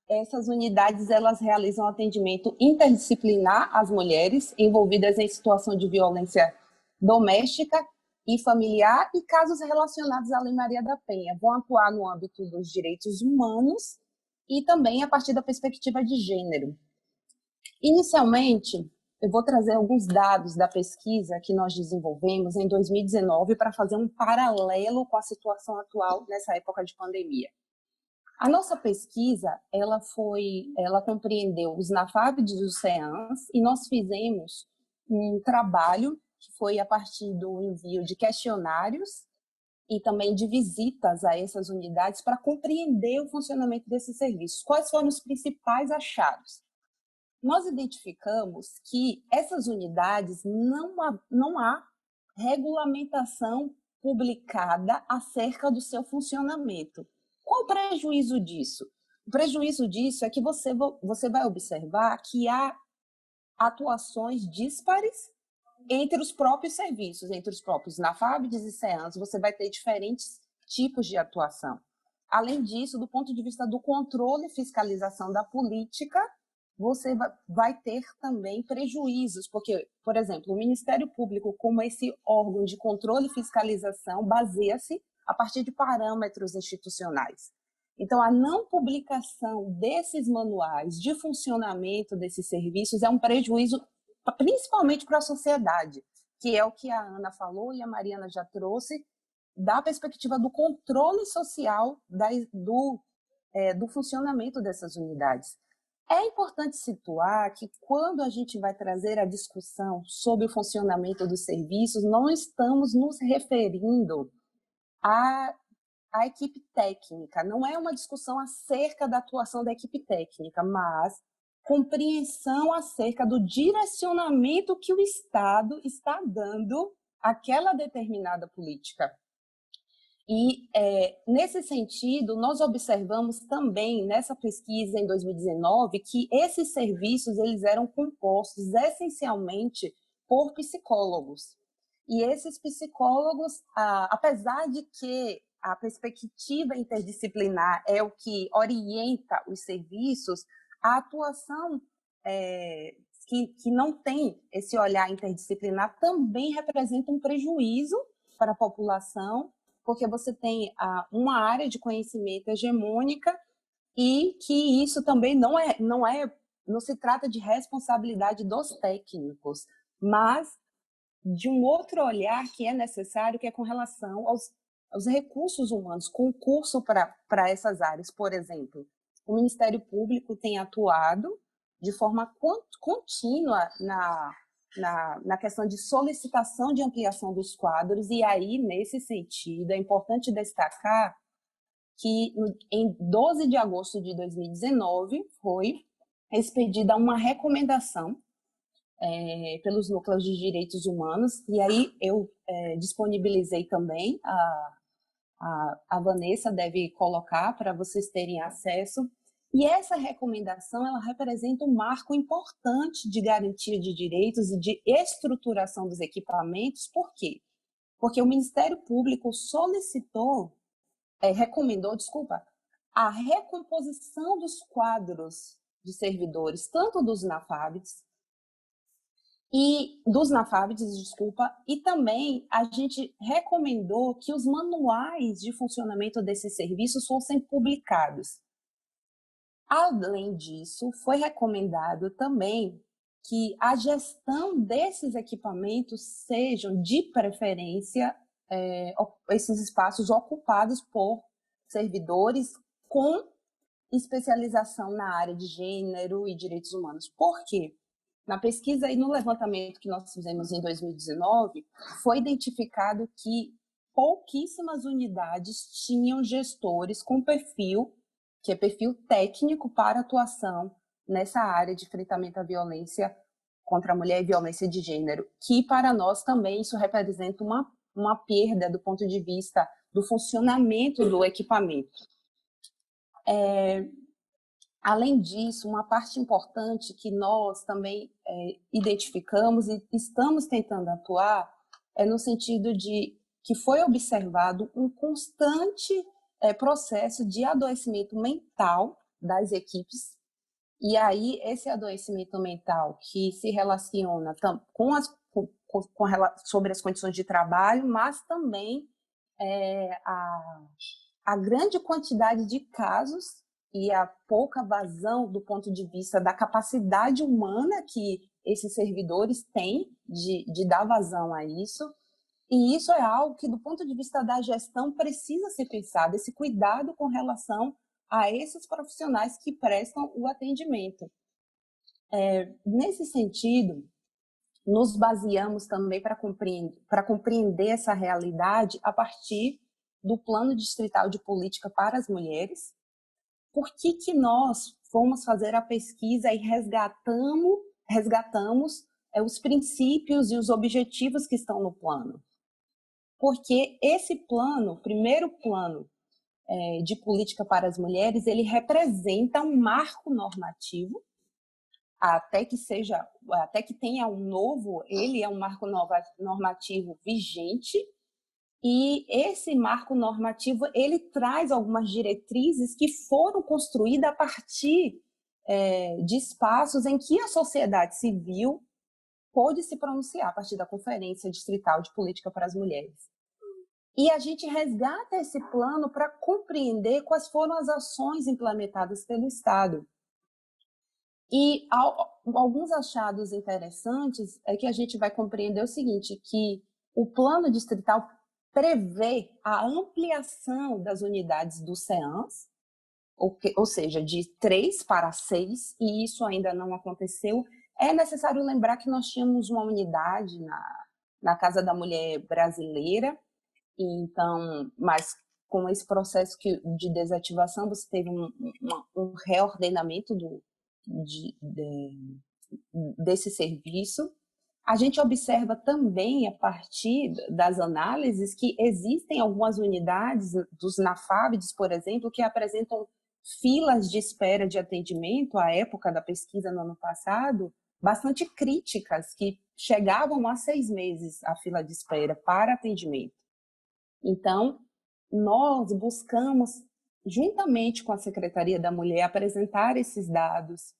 essas unidades elas realizam atendimento interdisciplinar às mulheres envolvidas em situação de violência doméstica e familiar e casos relacionados à Lei Maria da Penha. Vão atuar no âmbito dos direitos humanos e também a partir da perspectiva de gênero. Inicialmente, eu vou trazer alguns dados da pesquisa que nós desenvolvemos em 2019 para fazer um paralelo com a situação atual nessa época de pandemia. A nossa pesquisa, ela compreendeu os NAFABs e os CEANs e nós fizemos um trabalho que foi a partir do envio de questionários e também de visitas a essas unidades para compreender o funcionamento desses serviços. Quais foram os principais achados? Nós identificamos que essas unidades não há regulamentação publicada acerca do seu funcionamento. Qual o prejuízo disso? O prejuízo disso é que você vai observar que há atuações díspares entre os próprios serviços, entre os próprios NAFABs e CEANs, você vai ter diferentes tipos de atuação. Além disso, do ponto de vista do controle e fiscalização da política, você vai ter também prejuízos, porque, por exemplo, o Ministério Público, como esse órgão de controle e fiscalização, baseia-se a partir de parâmetros institucionais. Então, a não publicação desses manuais de funcionamento desses serviços é um prejuízo principalmente para a sociedade, que é o que a Ana falou e a Mariana já trouxe, da perspectiva do controle social do funcionamento dessas unidades. É importante situar que quando a gente vai trazer a discussão sobre o funcionamento dos serviços, não estamos nos referindo à equipe técnica, não é uma discussão acerca da atuação da equipe técnica, mas compreensão acerca do direcionamento que o Estado está dando àquela determinada política. E, nesse sentido, nós observamos também, nessa pesquisa em 2019, que esses serviços eles eram compostos essencialmente por psicólogos. E esses psicólogos, apesar de que a perspectiva interdisciplinar é o que orienta os serviços, a atuação que não tem esse olhar interdisciplinar também representa um prejuízo para a população, porque você tem uma área de conhecimento hegemônica e que isso também não se trata de responsabilidade dos técnicos, mas de um outro olhar que é necessário, que é com relação aos recursos humanos, concurso para essas áreas. Por exemplo, o Ministério Público tem atuado de forma contínua na questão de solicitação de ampliação dos quadros, e aí, nesse sentido, é importante destacar que em 12 de agosto de 2019 foi expedida uma recomendação pelos núcleos de direitos humanos, e aí eu disponibilizei também, a Vanessa deve colocar para vocês terem acesso, e essa recomendação ela representa um marco importante de garantia de direitos e de estruturação dos equipamentos. Por quê? Porque o Ministério Público recomendou, a recomposição dos quadros de servidores, tanto dos NAFABs, e também a gente recomendou que os manuais de funcionamento desses serviços fossem publicados. Além disso, foi recomendado também que a gestão desses equipamentos sejam, de preferência, esses espaços ocupados por servidores com especialização na área de gênero e direitos humanos. Por quê? Na pesquisa e no levantamento que nós fizemos em 2019, foi identificado que pouquíssimas unidades tinham gestores com perfil, que é perfil técnico para atuação nessa área de enfrentamento à violência contra a mulher e violência de gênero, que para nós também isso representa uma perda do ponto de vista do funcionamento do equipamento. Além disso, uma parte importante que nós também identificamos e estamos tentando atuar é no sentido de que foi observado um constante processo de adoecimento mental das equipes, e aí esse adoecimento mental que se relaciona sobre as condições de trabalho, mas também a grande quantidade de casos e a pouca vazão do ponto de vista da capacidade humana que esses servidores têm de dar vazão a isso. E isso é algo que, do ponto de vista da gestão, precisa ser pensado, esse cuidado com relação a esses profissionais que prestam o atendimento. Nesse sentido, nos baseamos também para compreender essa realidade a partir do Plano Distrital de Política para as Mulheres. Por que nós fomos fazer a pesquisa e resgatamos os princípios e os objetivos que estão no plano? Porque esse plano, o primeiro plano de política para as mulheres, ele representa um marco normativo, até que tenha um novo, ele é um marco normativo vigente, e esse marco normativo ele traz algumas diretrizes que foram construídas a partir de espaços em que a sociedade civil pôde se pronunciar a partir da Conferência Distrital de Política para as Mulheres. E a gente resgata esse plano para compreender quais foram as ações implementadas pelo Estado. E alguns achados interessantes é que a gente vai compreender o seguinte, que o plano distrital prevê a ampliação das unidades do CEANS, ou seja, de 3 para 6, e isso ainda não aconteceu. É necessário lembrar que nós tínhamos uma unidade na Casa da Mulher Brasileira, então, mas com esse processo de desativação, você teve um reordenamento desse serviço. A gente observa também, a partir das análises, que existem algumas unidades dos NAFABs, por exemplo, que apresentam filas de espera de atendimento, à época da pesquisa no ano passado, bastante críticas, que chegavam a 6 meses a fila de espera para atendimento. Então, nós buscamos, juntamente com a Secretaria da Mulher, apresentar esses dados,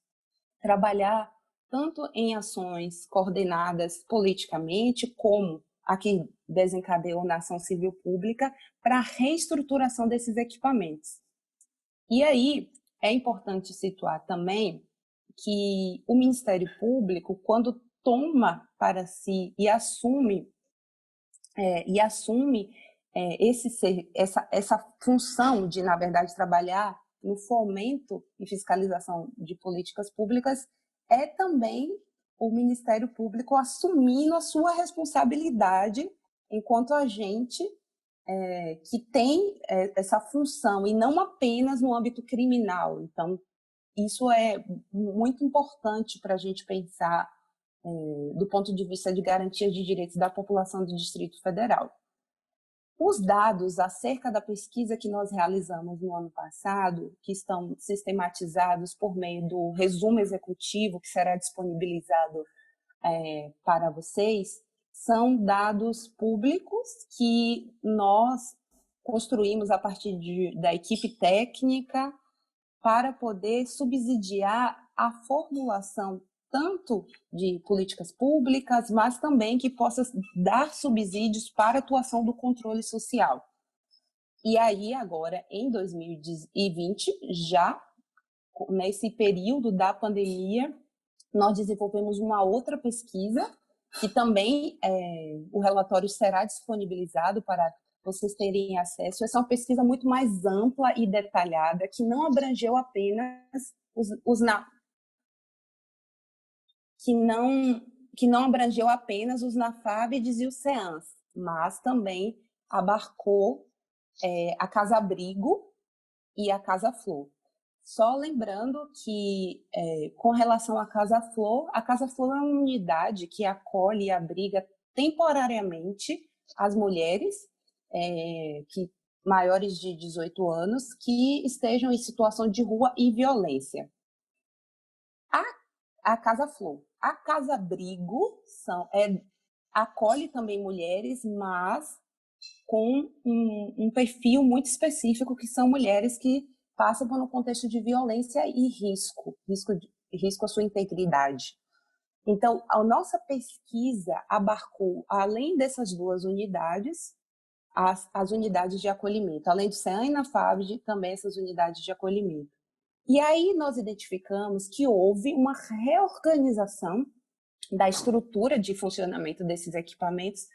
trabalhar tanto em ações coordenadas politicamente, como a que desencadeou na ação civil pública, para a reestruturação desses equipamentos. E aí, é importante situar também que o Ministério Público, quando toma para si e assume essa função de, na verdade, trabalhar no fomento e fiscalização de políticas públicas, é também o Ministério Público assumindo a sua responsabilidade enquanto agente que tem essa função, e não apenas no âmbito criminal. Então, isso é muito importante para a gente pensar do ponto de vista de garantia de direitos da população do Distrito Federal. Os dados acerca da pesquisa que nós realizamos no ano passado, que estão sistematizados por meio do resumo executivo que será disponibilizado para vocês, são dados públicos que nós construímos a partir da equipe técnica para poder subsidiar a formulação tanto de políticas públicas, mas também que possa dar subsídios para a atuação do controle social. E aí, agora, em 2020, já nesse período da pandemia, nós desenvolvemos uma outra pesquisa, que também o relatório será disponibilizado para vocês terem acesso. Essa é uma pesquisa muito mais ampla e detalhada, que não abrangeu apenas que não abrangeu apenas os NAFABs e os CEANs, mas também abarcou a Casa Abrigo e a Casa Flor. Só lembrando que, com relação à Casa Flor é uma unidade que acolhe e abriga temporariamente as mulheres maiores de 18 anos que estejam em situação de rua e violência. A Casa Flor. A Casa Abrigo acolhe também mulheres, mas com um perfil muito específico, que são mulheres que passam por um contexto de violência e risco à sua integridade. Então, a nossa pesquisa abarcou, além dessas duas unidades, as unidades de acolhimento. Além do CEAN e NAFAB, também essas unidades de acolhimento. E aí nós identificamos que houve uma reorganização da estrutura de funcionamento desses equipamentos,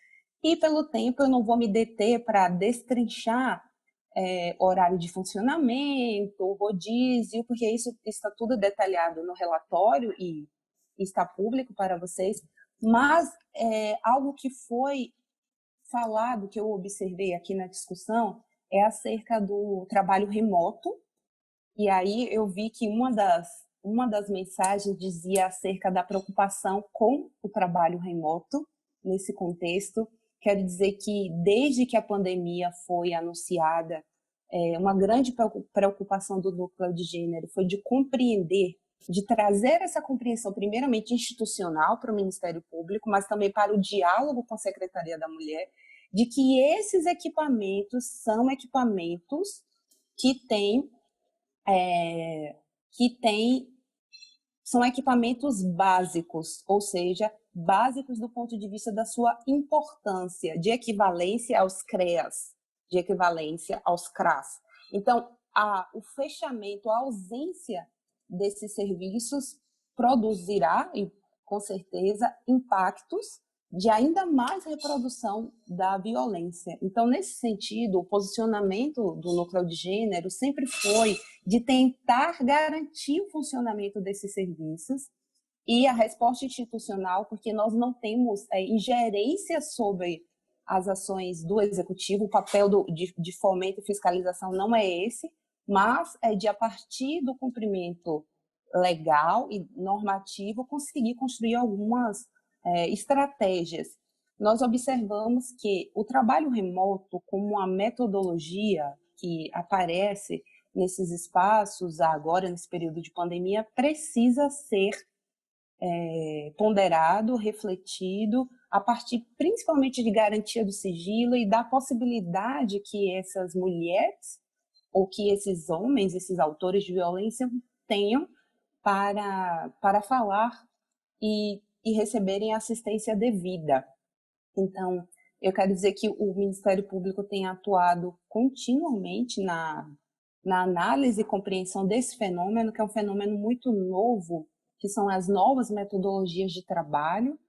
e pelo tempo eu não vou me deter para destrinchar horário de funcionamento, rodízio, porque isso está tudo detalhado no relatório e está público para vocês, mas algo que foi falado, que eu observei aqui na discussão, é acerca do trabalho remoto. E aí eu vi que uma das mensagens dizia acerca da preocupação com o trabalho remoto nesse contexto. Quero dizer que desde que a pandemia foi anunciada, uma grande preocupação do núcleo de gênero foi de compreender, de trazer essa compreensão primeiramente institucional para o Ministério Público, mas também para o diálogo com a Secretaria da Mulher, de que esses equipamentos são equipamentos são equipamentos básicos, ou seja, básicos do ponto de vista da sua importância, de equivalência aos CREAS, de equivalência aos CRAS. Então, o fechamento, a ausência desses serviços produzirá, com certeza, impactos de ainda mais reprodução da violência. Então, nesse sentido, o posicionamento do núcleo de gênero sempre foi de tentar garantir o funcionamento desses serviços e a resposta institucional, porque nós não temos ingerência sobre as ações do executivo, o papel de fomento e fiscalização não é esse, mas é de, a partir do cumprimento legal e normativo, conseguir construir algumas estratégias. Nós observamos que o trabalho remoto, como uma metodologia que aparece nesses espaços agora, nesse período de pandemia, precisa ser ponderado, refletido, a partir principalmente de garantia do sigilo e da possibilidade que essas mulheres ou que esses homens, esses autores de violência tenham para falar e receberem assistência devida. Então, eu quero dizer que o Ministério Público tem atuado continuamente na análise e compreensão desse fenômeno, que é um fenômeno muito novo, que são as novas metodologias de trabalho,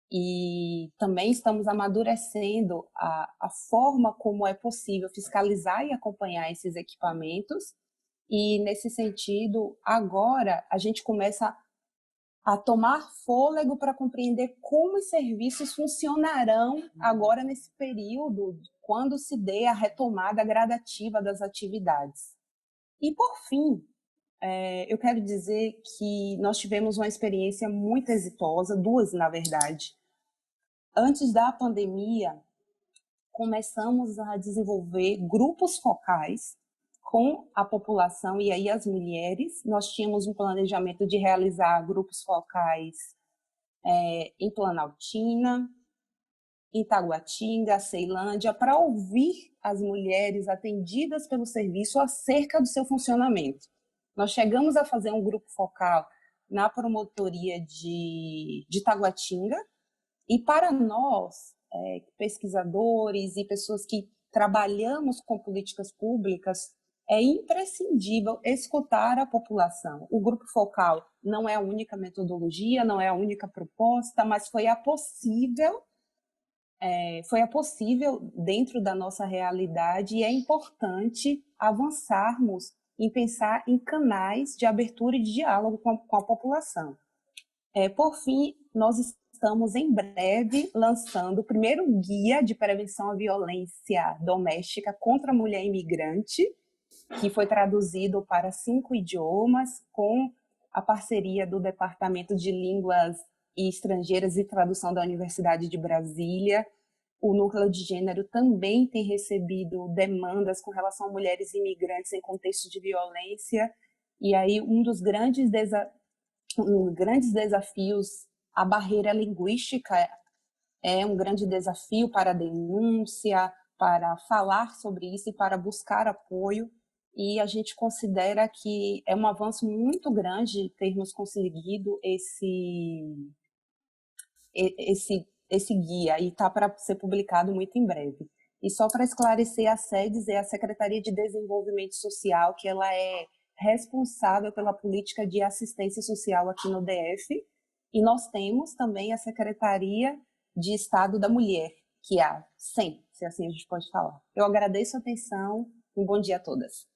e também estamos amadurecendo a forma como é possível fiscalizar e acompanhar esses equipamentos, e nesse sentido, agora a gente começa a tomar fôlego para compreender como os serviços funcionarão agora nesse período, quando se dê a retomada gradativa das atividades. E, por fim, eu quero dizer que nós tivemos uma experiência muito exitosa, duas, na verdade. Antes da pandemia, começamos a desenvolver grupos focais com a população e aí as mulheres. Nós tínhamos um planejamento de realizar grupos focais em Planaltina, em Taguatinga, Ceilândia, para ouvir as mulheres atendidas pelo serviço acerca do seu funcionamento. Nós chegamos a fazer um grupo focal na promotoria de Taguatinga, e para nós, pesquisadores e pessoas que trabalhamos com políticas públicas, é imprescindível escutar a população. O grupo focal não é a única metodologia, não é a única proposta, mas foi a possível dentro da nossa realidade, e é importante avançarmos em pensar em canais de abertura e de diálogo com a população. Por fim, nós estamos em breve lançando o primeiro guia de prevenção à violência doméstica contra a mulher imigrante, que foi traduzido para 5 idiomas, com a parceria do Departamento de Línguas e Estrangeiras e Tradução da Universidade de Brasília. O Núcleo de Gênero também tem recebido demandas com relação a mulheres imigrantes em contexto de violência, e aí um dos grandes desafios, a barreira linguística é um grande desafio para a denúncia, para falar sobre isso e para buscar apoio, e a gente considera que é um avanço muito grande termos conseguido esse guia, e está para ser publicado muito em breve. E só para esclarecer, a SEDES é a Secretaria de Desenvolvimento Social, que ela é responsável pela política de assistência social aqui no DF, e nós temos também a Secretaria de Estado da Mulher, que é a SEM, se assim a gente pode falar. Eu agradeço a atenção, um bom dia a todas.